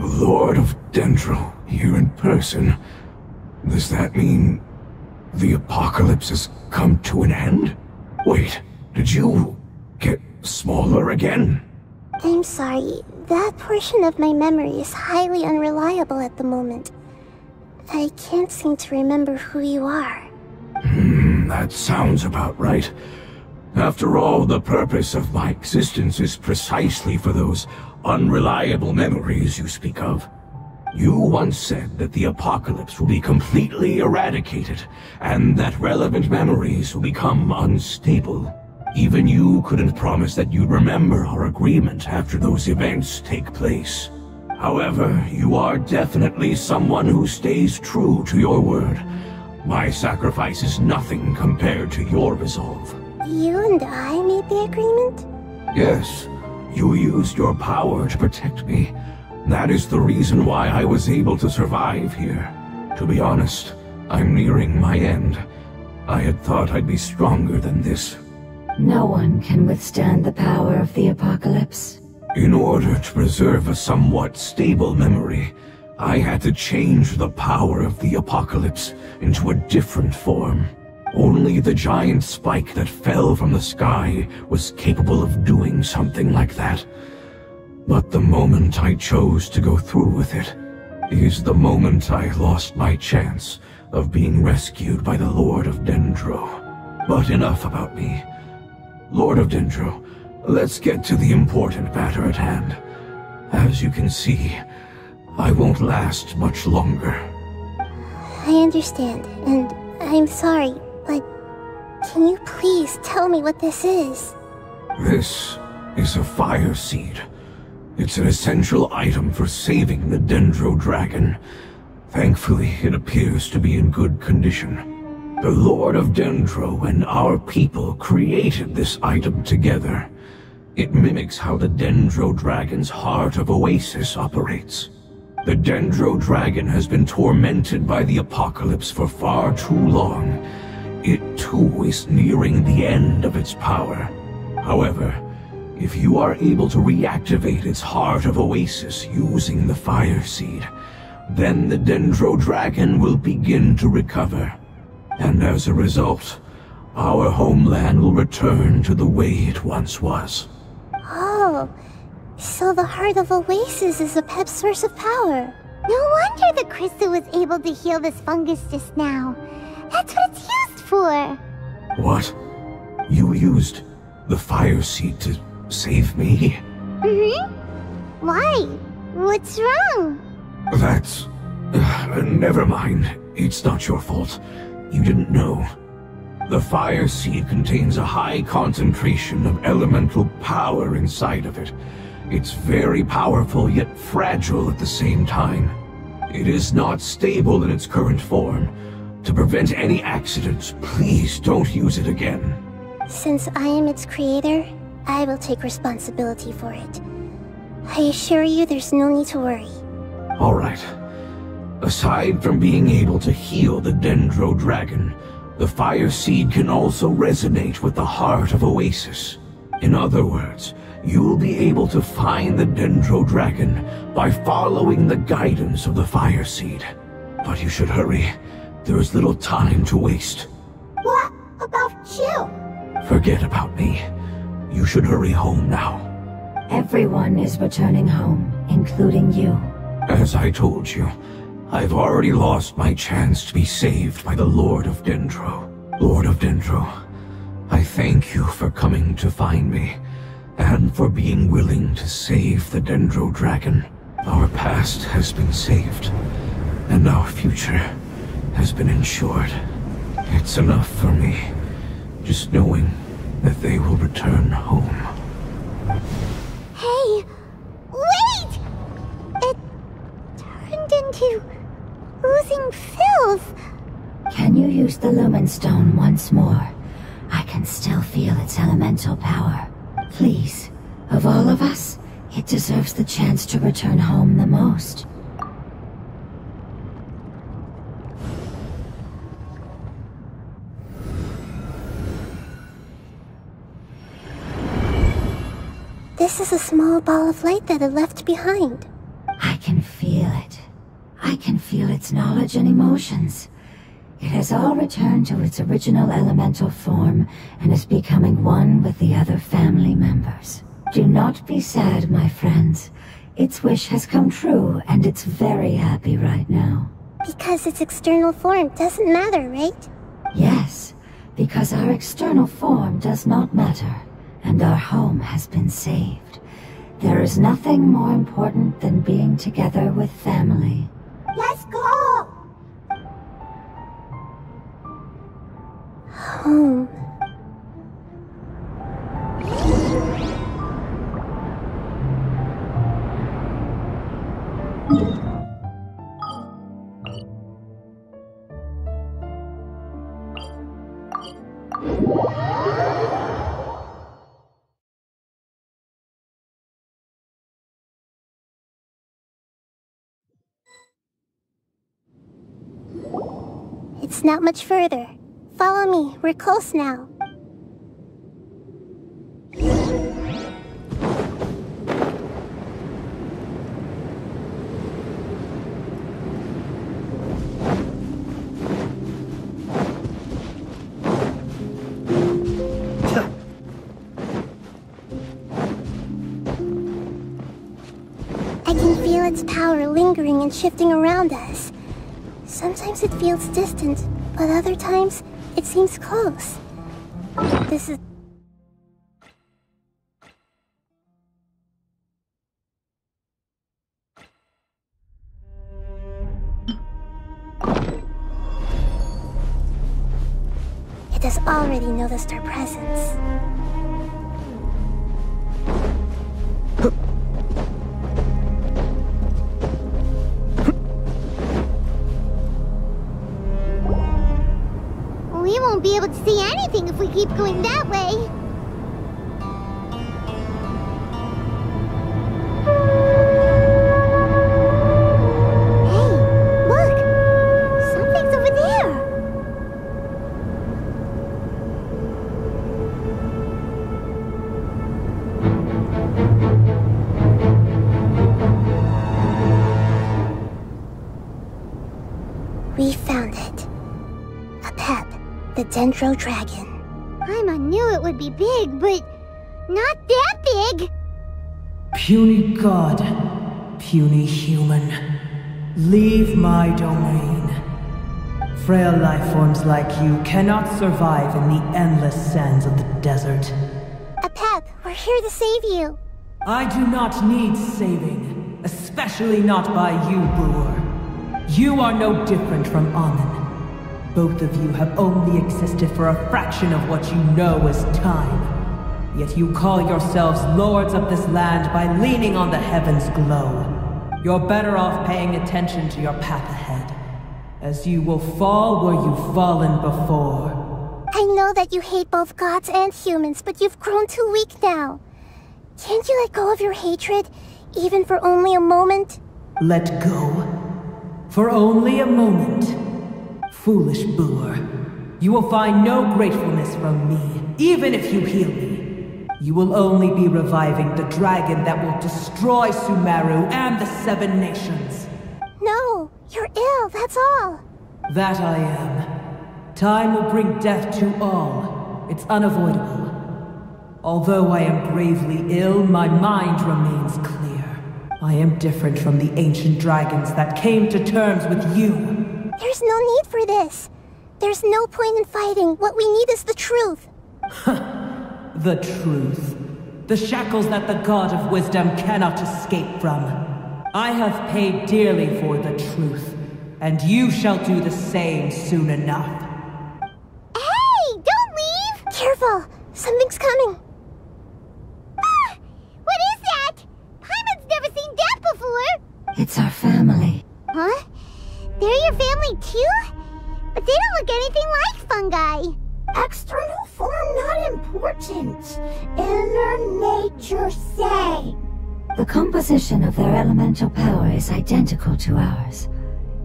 worked! Lord of Dendro, here in person. Does that mean the apocalypse has come to an end? Wait, did you get smaller again? I'm sorry, that portion of my memory is highly unreliable at the moment. I can't seem to remember who you are. That sounds about right. After all, the purpose of my existence is precisely for those unreliable memories you speak of. You once said that the apocalypse will be completely eradicated, and that relevant memories will become unstable. Even you couldn't promise that you'd remember our agreement after those events take place. However, you are definitely someone who stays true to your word. My sacrifice is nothing compared to your resolve. You and I made the agreement? Yes, you used your power to protect me. That is the reason why I was able to survive here. To be honest, I'm nearing my end. I had thought I'd be stronger than this. No one can withstand the power of the apocalypse. In order to preserve a somewhat stable memory, I had to change the power of the apocalypse into a different form. Only the giant spike that fell from the sky was capable of doing something like that. But the moment I chose to go through with it is the moment I lost my chance of being rescued by the Lord of Dendro. But enough about me. Lord of Dendro, let's get to the important matter at hand. As you can see, I won't last much longer. I understand, and I'm sorry, but can you please tell me what this is? This is a fire seed. It's an essential item for saving the Dendro dragon. Thankfully, it appears to be in good condition. The Lord of Dendro and our people created this item together. It mimics how the Dendro dragon's heart of Oasis operates. The Dendro dragon has been tormented by the apocalypse for far too long. It too is nearing the end of its power. However, if you are able to reactivate its heart of Oasis using the fire seed, then the Dendro dragon will begin to recover. And as a result, our homeland will return to the way it once was. Oh, so the heart of Oasis is a pep source of power. No wonder the crystal was able to heal this fungus just now. That's what it's used for. What? You used the fire seed to save me? Mm-hmm. Why? What's wrong? That's... never mind. It's not your fault. You didn't know. The fire seed contains a high concentration of elemental power inside of it. It's very powerful, yet fragile at the same time. It is not stable in its current form. To prevent any accidents, please don't use it again. Since I am its creator, I will take responsibility for it. I assure you there's no need to worry. Alright. Aside from being able to heal the Dendro Dragon, the fire seed can also resonate with the heart of Oasis. In other words, you'll be able to find the Dendro Dragon by following the guidance of the fire seed. But you should hurry. There is little time to waste. What about you? Forget about me. You should hurry home now. Everyone is returning home, including you. As I told you, I've already lost my chance to be saved by the Lord of Dendro. Lord of Dendro, I thank you for coming to find me, and for being willing to save the Dendro Dragon. Our past has been saved, and our future has been ensured. It's enough for me, just knowing that they will return home. Hey, wait! It turned into oozing filth. Can you use the Lumen Stone once more? I can still feel its elemental power. Please, of all of us, it deserves the chance to return home the most. This is a small ball of light that it left behind. I can feel it. I can feel its knowledge and emotions. It has all returned to its original elemental form and is becoming one with the other family members. Do not be sad, my friends. Its wish has come true, and it's very happy right now. Because its external form doesn't matter, right? Yes, because our external form does not matter, and our home has been saved. There is nothing more important than being together with family. Let's go! Home. It's not much further. Follow me, we're close now. I can feel its power lingering and shifting around us. Sometimes it feels distant, but other times it seems close. This is... It has already noticed our presence. We won't be able to see anything if we keep going that way. Hey, look! Something's over there! We found it. A pep. The Dendro Dragon. Paimon knew it would be big, but not that big! Puny god, puny human. Leave my domain. Frail life forms like you cannot survive in the endless sands of the desert. Apep, we're here to save you. I do not need saving, especially not by you, Brewer. You are no different from Amun. Both of you have only existed for a fraction of what you know as time. Yet you call yourselves lords of this land by leaning on the heavens' glow. You're better off paying attention to your path ahead, as you will fall where you've fallen before. I know that you hate both gods and humans, but you've grown too weak now. Can't you let go of your hatred, even for only a moment? Let go? For only a moment? Foolish Boor. You will find no gratefulness from me, even if you heal me. You will only be reviving the dragon that will destroy Sumeru and the 7 nations. No, you're ill, that's all. That I am. Time will bring death to all. It's unavoidable. Although I am gravely ill, my mind remains clear. I am different from the ancient dragons that came to terms with you. There's no need for this. There's no point in fighting. What we need is the truth. The truth. The shackles that the God of Wisdom cannot escape from. I have paid dearly for the truth, and you shall do the same soon enough. Hey, don't leave! Careful, something's coming. Ah, what is that? Paimon's never seen death before. It's our family. Huh? They're your family too? But they don't look anything like fungi. External form not important. Inner nature same. The composition of their elemental power is identical to ours.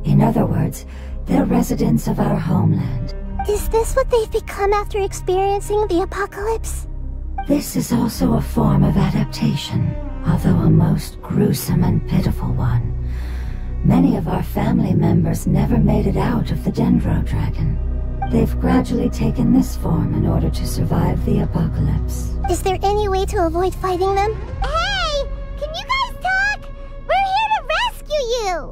In other words, they're residents of our homeland. Is this what they've become after experiencing the apocalypse? This is also a form of adaptation, although a most gruesome and pitiful one. Many of our family members never made it out of the Dendro Dragon. They've gradually taken this form in order to survive the apocalypse. Is there any way to avoid fighting them? Hey! Can you guys talk? We're here to rescue you!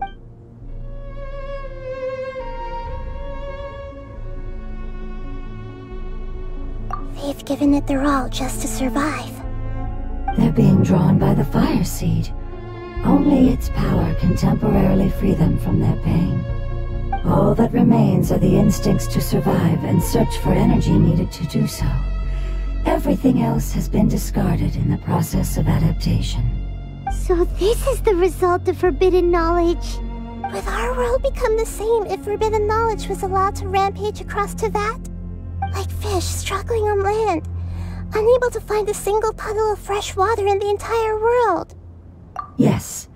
They've given it their all just to survive. They're being drawn by the Fire Seed. Only its power can temporarily free them from their pain. All that remains are the instincts to survive and search for energy needed to do so. Everything else has been discarded in the process of adaptation. So this is the result of forbidden knowledge. Would our world become the same if forbidden knowledge was allowed to rampage across Tevat? Like fish struggling on land, unable to find a single puddle of fresh water in the entire world. Yes,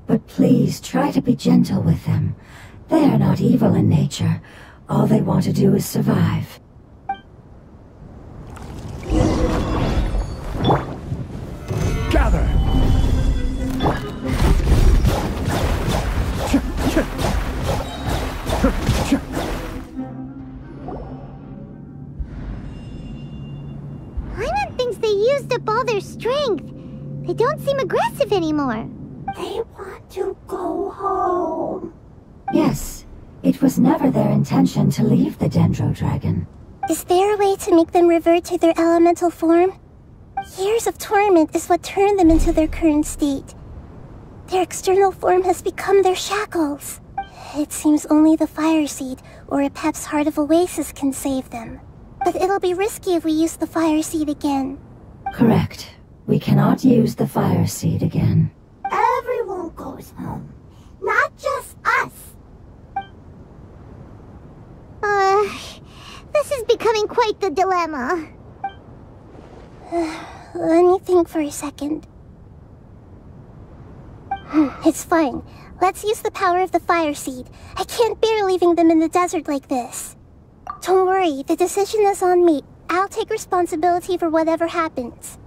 but please try to be gentle with them. They are not evil in nature. All they want to do is survive. Gather! Paimon thinks they used up all their strength. They don't seem aggressive anymore. They want to go home. Yes, it was never their intention to leave the Dendro Dragon. Is there a way to make them revert to their elemental form? Years of torment is what turned them into their current state. Their external form has become their shackles. It seems only the Fire Seed or Apep's Heart of Oasis can save them. But it'll be risky if we use the Fire Seed again. Correct. We cannot use the Fire Seed again. Everyone goes home. Not just us. This is becoming quite the dilemma. Let me think for a second. It's fine. Let's use the power of the Fire Seed. I can't bear leaving them in the desert like this. Don't worry, the decision is on me. I'll take responsibility for whatever happens.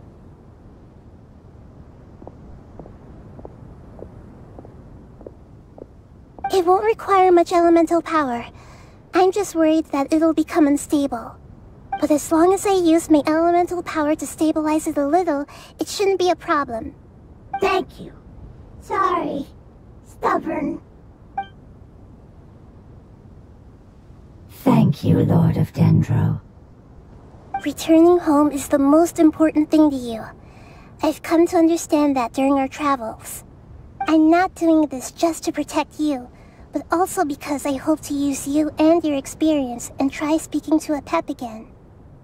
It won't require much elemental power. I'm just worried that it'll become unstable. But as long as I use my elemental power to stabilize it a little, it shouldn't be a problem. Thank you. Sorry. Stubborn. Thank you, Lord of Dendro. Returning home is the most important thing to you. I've come to understand that during our travels. I'm not doing this just to protect you, but also because I hope to use you and your experience and try speaking to a pep again.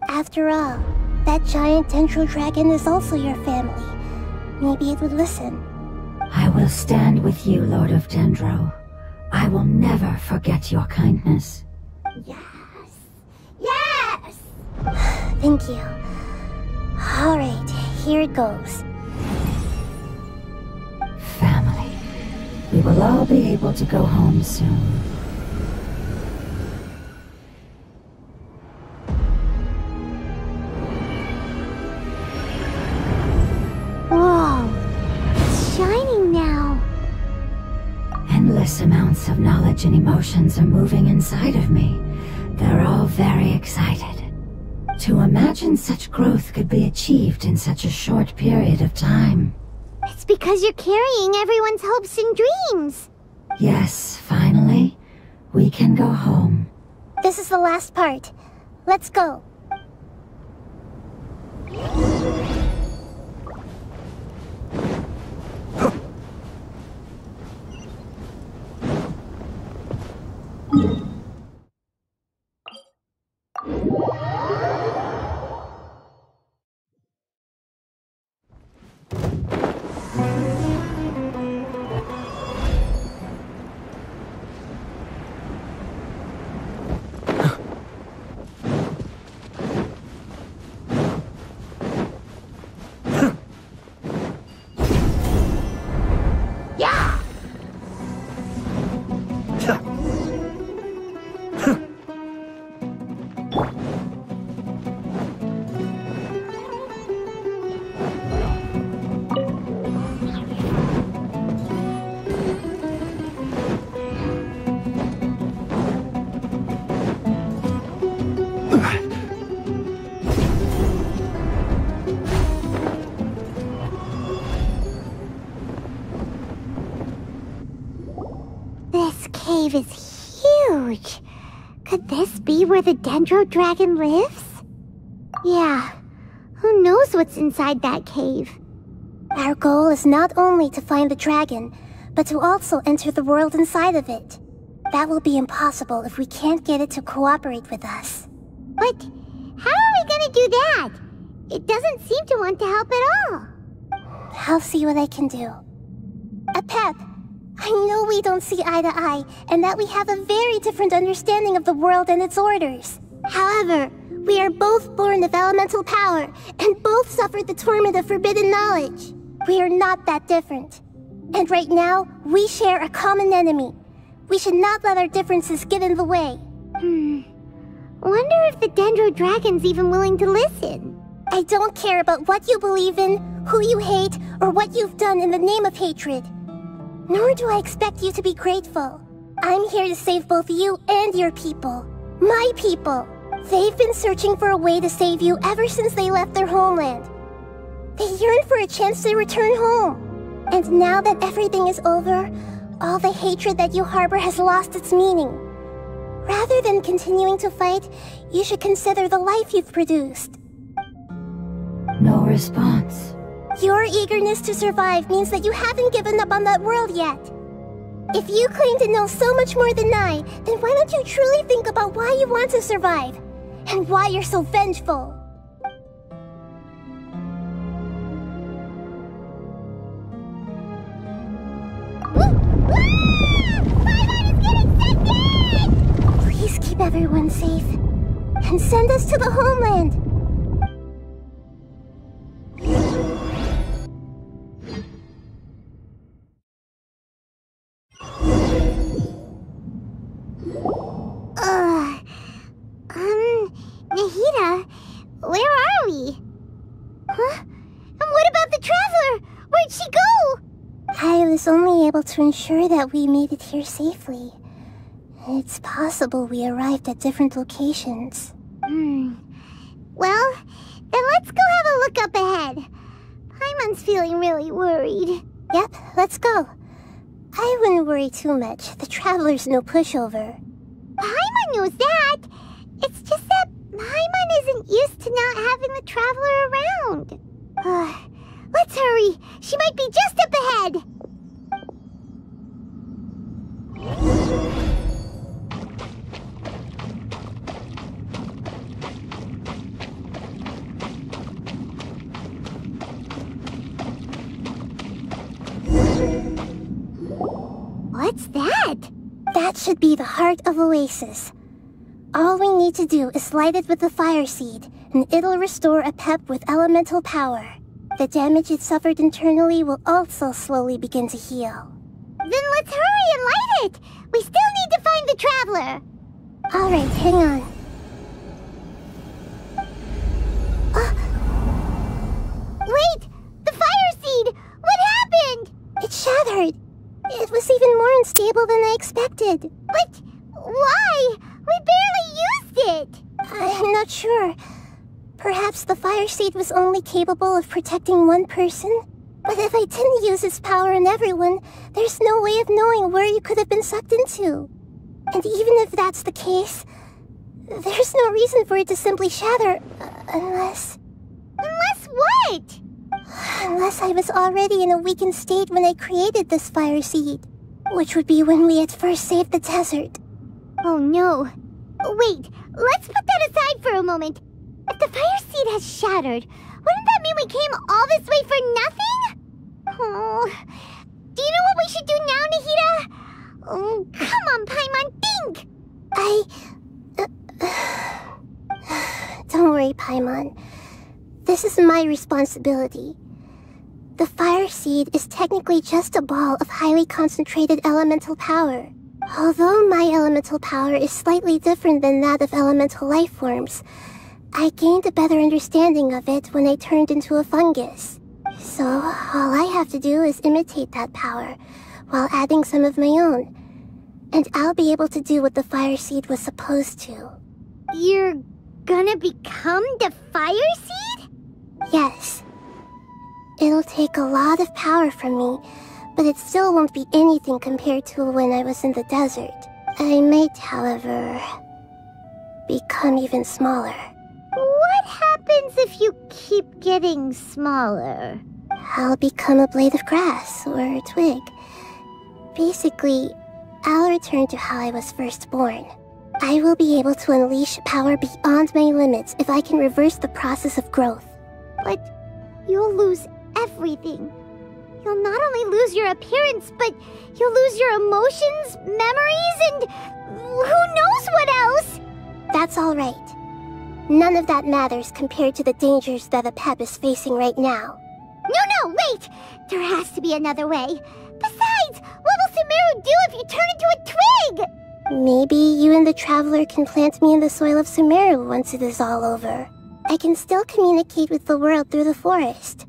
After all, that giant Dendro dragon is also your family. Maybe it would listen. I will stand with you, Lord of Dendro. I will never forget your kindness. Yes! Yes! Thank you. Alright, here it goes. Family. We will all be able to go home soon. Whoa! It's shining now. Endless amounts of knowledge and emotions are moving inside of me. They're all very excited. To imagine such growth could be achieved in such a short period of time. It's because you're carrying everyone's hopes and dreams. Yes, finally, we can go home. This is the last part. Let's go. This cave is huge. Could this be where the Dendro dragon lives? Yeah, who knows what's inside that cave? Our goal is not only to find the dragon, but to also enter the world inside of it. That will be impossible if we can't get it to cooperate with us. But how are we gonna do that? It doesn't seem to want to help at all. I'll see what I can do. Pep, I know we don't see eye to eye, and that we have a very different understanding of the world and its orders. However, we are both born of elemental power, and both suffered the torment of forbidden knowledge. We are not that different. And right now, we share a common enemy. We should not let our differences get in the way. Wonder if the Dendro dragon's even willing to listen. I don't care about what you believe in, who you hate, or what you've done in the name of hatred. Nor do I expect you to be grateful. I'm here to save both you and your people. My people. They've been searching for a way to save you ever since they left their homeland. They yearn for a chance to return home. And now that everything is over, all the hatred that you harbor has lost its meaning. Rather than continuing to fight, you should consider the life you've produced. No response. Your eagerness to survive means that you haven't given up on that world yet. If you claim to know so much more than I, then why don't you truly think about why you want to survive? And why you're so vengeful? Please keep everyone safe. And send us to the homeland. Nahida, where are we? Huh? And what about the Traveler? Where'd she go? I was only able to ensure that we made it here safely. It's possible we arrived at different locations. Well, then let's go have a look up ahead. Paimon's feeling really worried. Yep, let's go. I wouldn't worry too much. The Traveler's no pushover. Paimon knows that. It's just that Paimon isn't used to not having the Traveler around. Let's hurry. She might be just up ahead. What's that? That should be the heart of Oasis. All we need to do is light it with the fire seed, and it'll restore a pep with elemental power. The damage it suffered internally will also slowly begin to heal. Then let's hurry and light it! We still need to find the Traveler! Alright, hang on. Wait! The fire seed! What happened? It shattered! It was even more unstable than I expected. But why? We barely used it! I'm not sure. Perhaps the fire seed was only capable of protecting one person? But if I didn't use its power on everyone, there's no way of knowing where you could have been sucked into. And even if that's the case, there's no reason for it to simply shatter, unless... Unless what? Unless I was already in a weakened state when I created this fire seed. Which would be when we had first saved the desert. Oh no. Wait, let's put that aside for a moment. If the fire seed has shattered, wouldn't that mean we came all this way for nothing? Oh, do you know what we should do now, Nahida? Oh, come on, Paimon, think! Don't worry, Paimon. This is my responsibility. The fire seed is technically just a ball of highly concentrated elemental power. Although my elemental power is slightly different than that of elemental life forms, I gained a better understanding of it when I turned into a fungus. So, all I have to do is imitate that power, while adding some of my own. And I'll be able to do what the fire seed was supposed to. You're gonna become the fire seed? Yes. It'll take a lot of power from me, but it still won't be anything compared to when I was in the desert. I might, however, become even smaller. What happens if you keep getting smaller? I'll become a blade of grass or a twig. Basically, I'll return to how I was first born. I will be able to unleash power beyond my limits if I can reverse the process of growth. But you'll lose everything. You'll not only lose your appearance, but you'll lose your emotions, memories, and who knows what else? That's all right. None of that matters compared to the dangers that a pep is facing right now. No, wait! There has to be another way. Besides, what will Sumeru do if you turn into a twig? Maybe you and the Traveler can plant me in the soil of Sumeru once it is all over. I can still communicate with the world through the forest.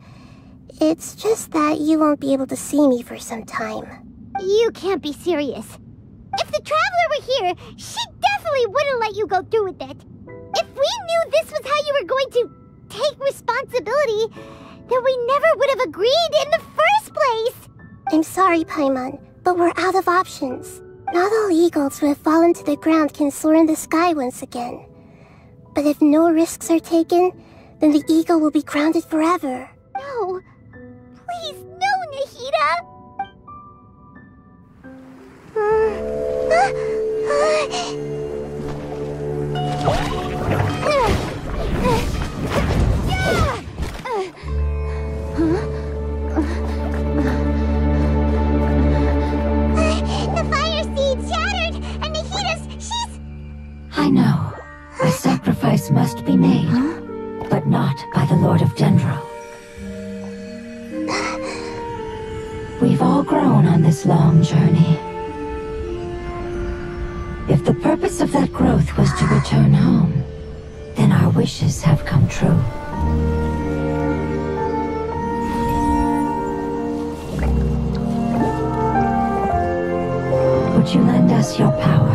It's just that you won't be able to see me for some time. You can't be serious. If the Traveler were here, she definitely wouldn't let you go through with it. If we knew this was how you were going to take responsibility, then we never would have agreed in the first place! I'm sorry, Paimon, but we're out of options. Not all eagles who have fallen to the ground can soar in the sky once again. But if no risks are taken, then the eagle will be grounded forever. No. Please, no, Nahida! The fire seed shattered, and she's... I know. A sacrifice must be made, but not by the Lord of Dendro. We've all grown on this long journey. If the purpose of that growth was to return home, then our wishes have come true. Would you lend us your power?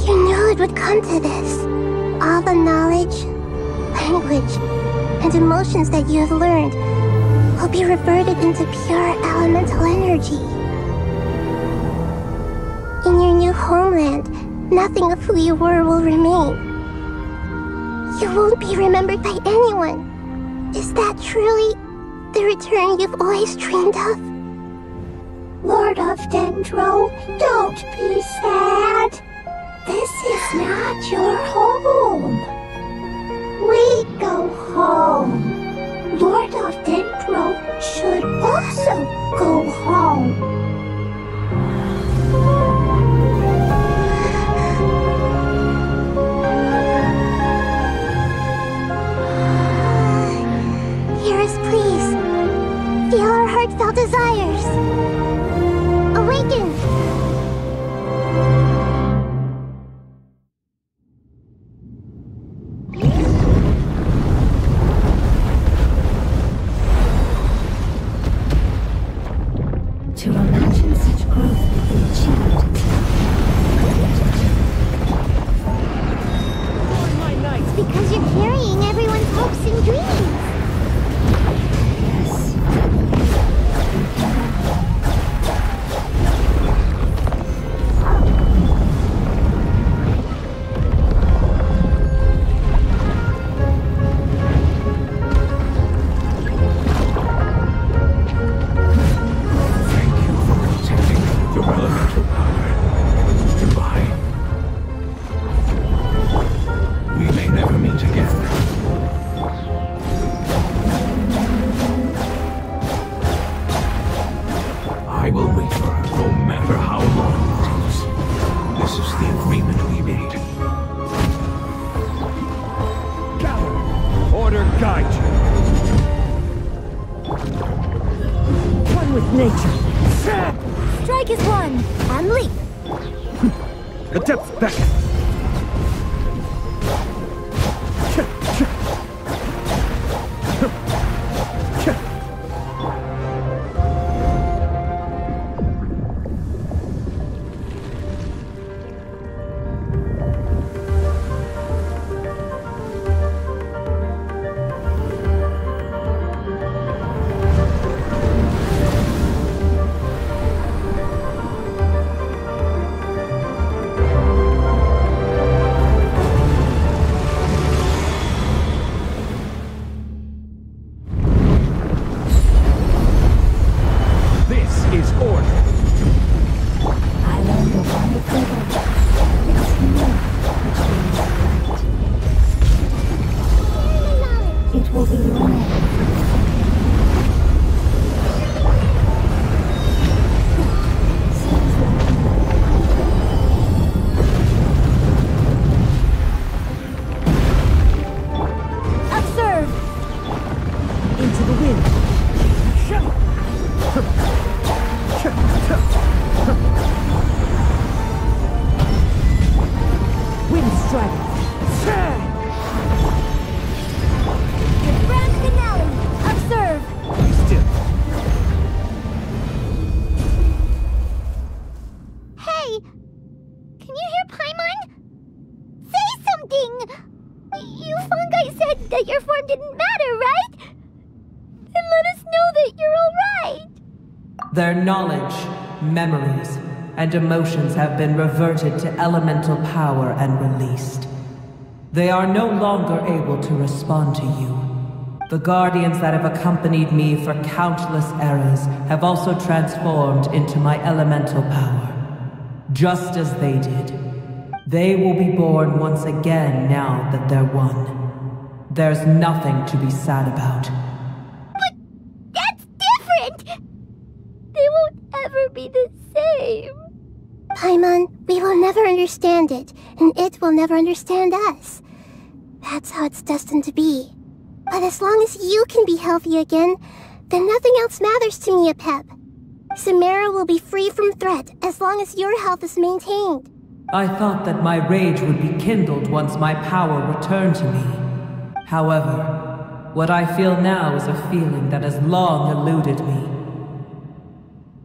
You knew it would come to this. All the knowledge, language, and emotions that you have learned will be reverted into pure elemental energy. In your new new homeland, nothing of who you were will remain. You won't be remembered by anyone. Is that truly the return you've always dreamed of? Lord of Dendro, don't be sad. This is not your home. We go home. Lord of Dendro should also go home. Hear us, please. Feel our heartfelt desires. Awaken! To imagine such growth could be achieved. It's because you're carrying everyone's hopes and dreams. Yes. Their knowledge, memories, and emotions have been reverted to elemental power and released. They are no longer able to respond to you. The guardians that have accompanied me for countless eras have also transformed into my elemental power, just as they did. They will be born once again now that they're one. There's nothing to be sad about. But that's different! They won't ever be the same. Paimon, we will never understand it, and it will never understand us. That's how it's destined to be. But as long as you can be healthy again, then nothing else matters to me, Apep. Sumeru will be free from threat as long as your health is maintained. I thought that my rage would be kindled once my power returned to me. However, what I feel now is a feeling that has long eluded me.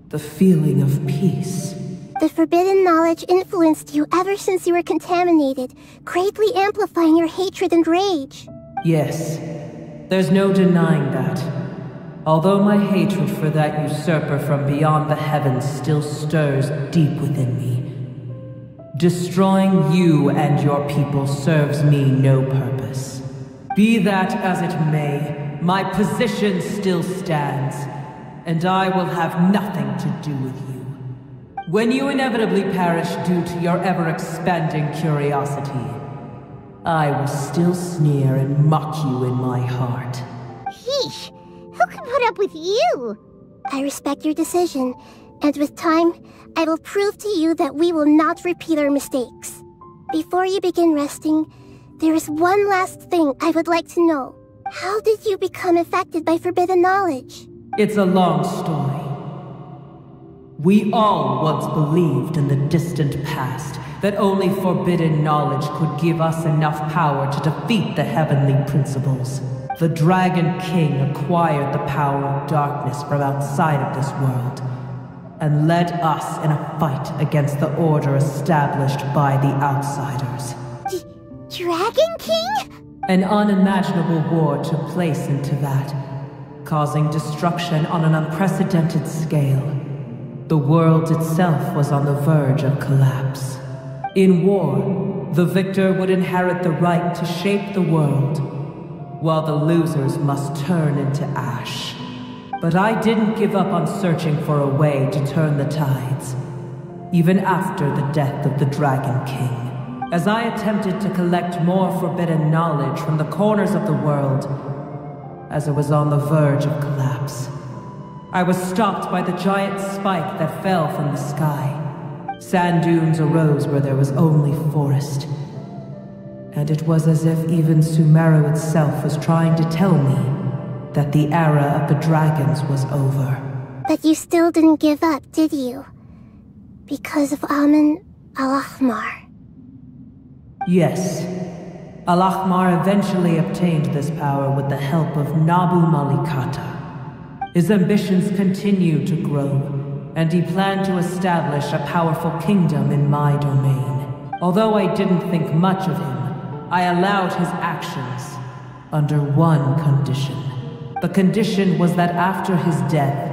The feeling of peace. The forbidden knowledge influenced you ever since you were contaminated, greatly amplifying your hatred and rage. Yes, there's no denying that. Although my hatred for that usurper from beyond the heavens still stirs deep within me, Destroying you and your people serves me no purpose. Be that as it may, my position still stands, and I will have nothing to do with you. When you inevitably perish due to your ever-expanding curiosity, I will still sneer and mock you in my heart. Yeesh! Who can put up with you? I respect your decision, and with time, I will prove to you that we will not repeat our mistakes. Before you begin resting, there is one last thing I would like to know. How did you become affected by forbidden knowledge? It's a long story. We all once believed in the distant past that only forbidden knowledge could give us enough power to defeat the heavenly principles. The Dragon King acquired the power of darkness from outside of this world, and led us in a fight against the order established by the outsiders. Dragon King? An unimaginable war took place into that, causing destruction on an unprecedented scale. The world itself was on the verge of collapse. In war, the victor would inherit the right to shape the world, while the losers must turn into ash. But I didn't give up on searching for a way to turn the tides, even after the death of the Dragon King. As I attempted to collect more forbidden knowledge from the corners of the world, as it was on the verge of collapse, I was stopped by the giant spike that fell from the sky. Sand dunes arose where there was only forest. And it was as if even Sumeru itself was trying to tell me that the era of the dragons was over. But you still didn't give up, did you? Because of Amun Al-Ahmar. Yes. Al-Ahmar eventually obtained this power with the help of Nabu Malikata. His ambitions continued to grow, and he planned to establish a powerful kingdom in my domain. Although I didn't think much of him, I allowed his actions under one condition. The condition was that after his death,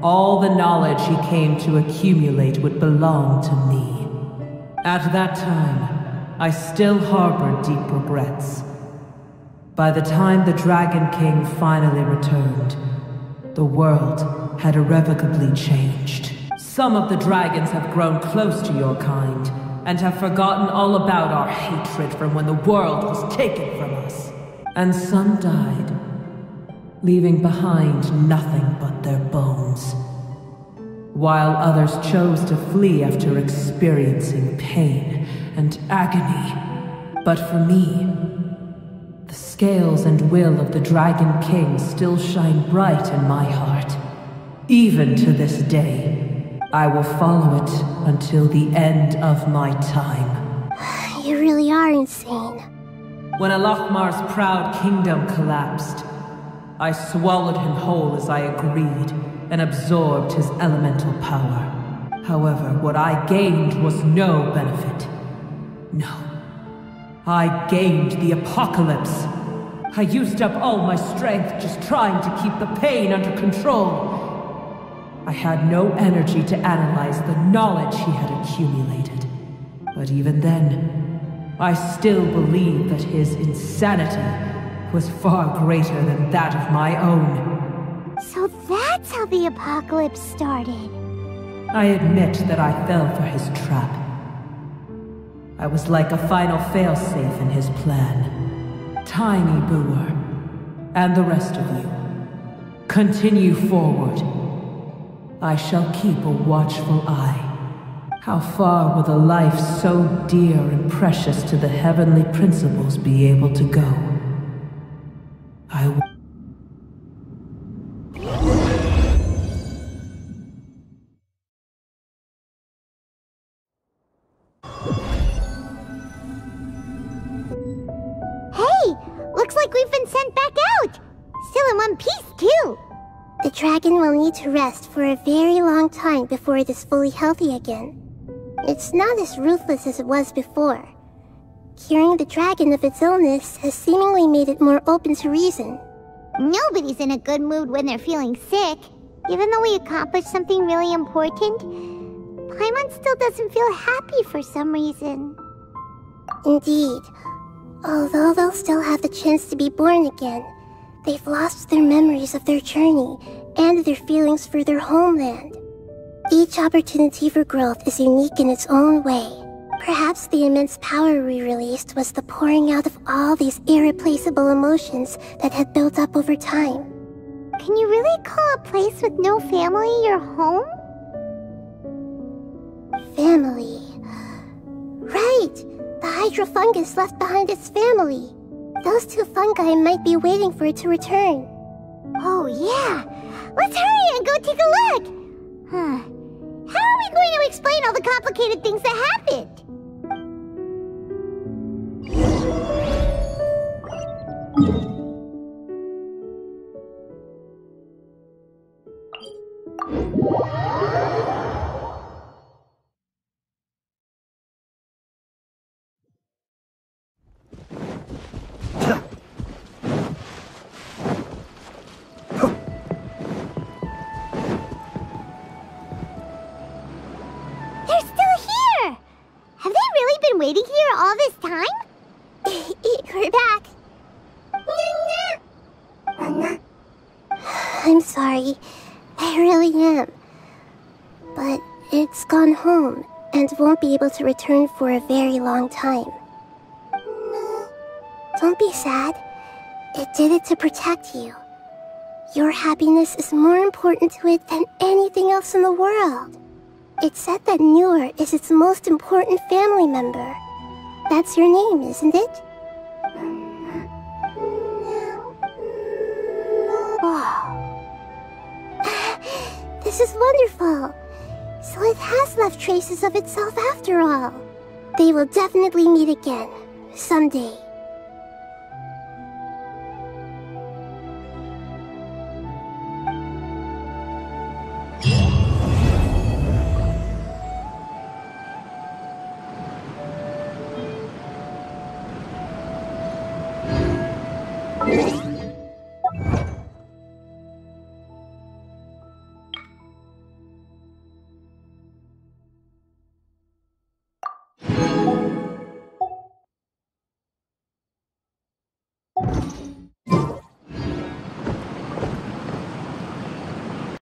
all the knowledge he came to accumulate would belong to me. At that time, I still harbored deep regrets. By the time the Dragon King finally returned, the world had irrevocably changed. Some of the dragons have grown close to your kind, and have forgotten all about our hatred from when the world was taken from us. And some died, leaving behind nothing but their bones, while others chose to flee after experiencing pain and agony. But for me, the scales and will of the Dragon King still shine bright in my heart. Even to this day, I will follow it until the end of my time. You really are insane. When Al-Ahmar's proud kingdom collapsed, I swallowed him whole as I agreed, and absorbed his elemental power. However, what I gained was no benefit. No. I gained the apocalypse. I used up all my strength just trying to keep the pain under control. I had no energy to analyze the knowledge he had accumulated. But even then, I still believed that his insanity was far greater than that of my own. So that's how the apocalypse started. I admit that I fell for his trap. I was like a final failsafe in his plan. Tiny Boer, and the rest of you, continue forward. I shall keep a watchful eye. How far will a life so dear and precious to the heavenly principles be able to go? Hey! Looks like we've been sent back out! Still in one piece, too! The dragon will need to rest for a very long time before it is fully healthy again. It's not as ruthless as it was before. Curing the dragon of its illness has seemingly made it more open to reason. Nobody's in a good mood when they're feeling sick, even though we accomplished something really important. Paimon still doesn't feel happy for some reason. Indeed. Although they'll still have the chance to be born again, they've lost their memories of their journey and their feelings for their homeland. Each opportunity for growth is unique in its own way. Perhaps the immense power we released was the pouring out of all these irreplaceable emotions that had built up over time. Can you really call a place with no family your home? Family. Right! The hydrofungus left behind its family. Those two fungi might be waiting for it to return. Oh yeah! Let's hurry and go take a look! How are we going to explain all the complicated things that happened? Waiting here all this time? We're back. I'm sorry. I really am. But it's gone home and won't be able to return for a very long time. Don't be sad. It did it to protect you. Your happiness is more important to it than anything else in the world. It said that Newer is its most important family member. That's your name, isn't it? Oh. This is wonderful. So it has left traces of itself after all. They will definitely meet again, someday.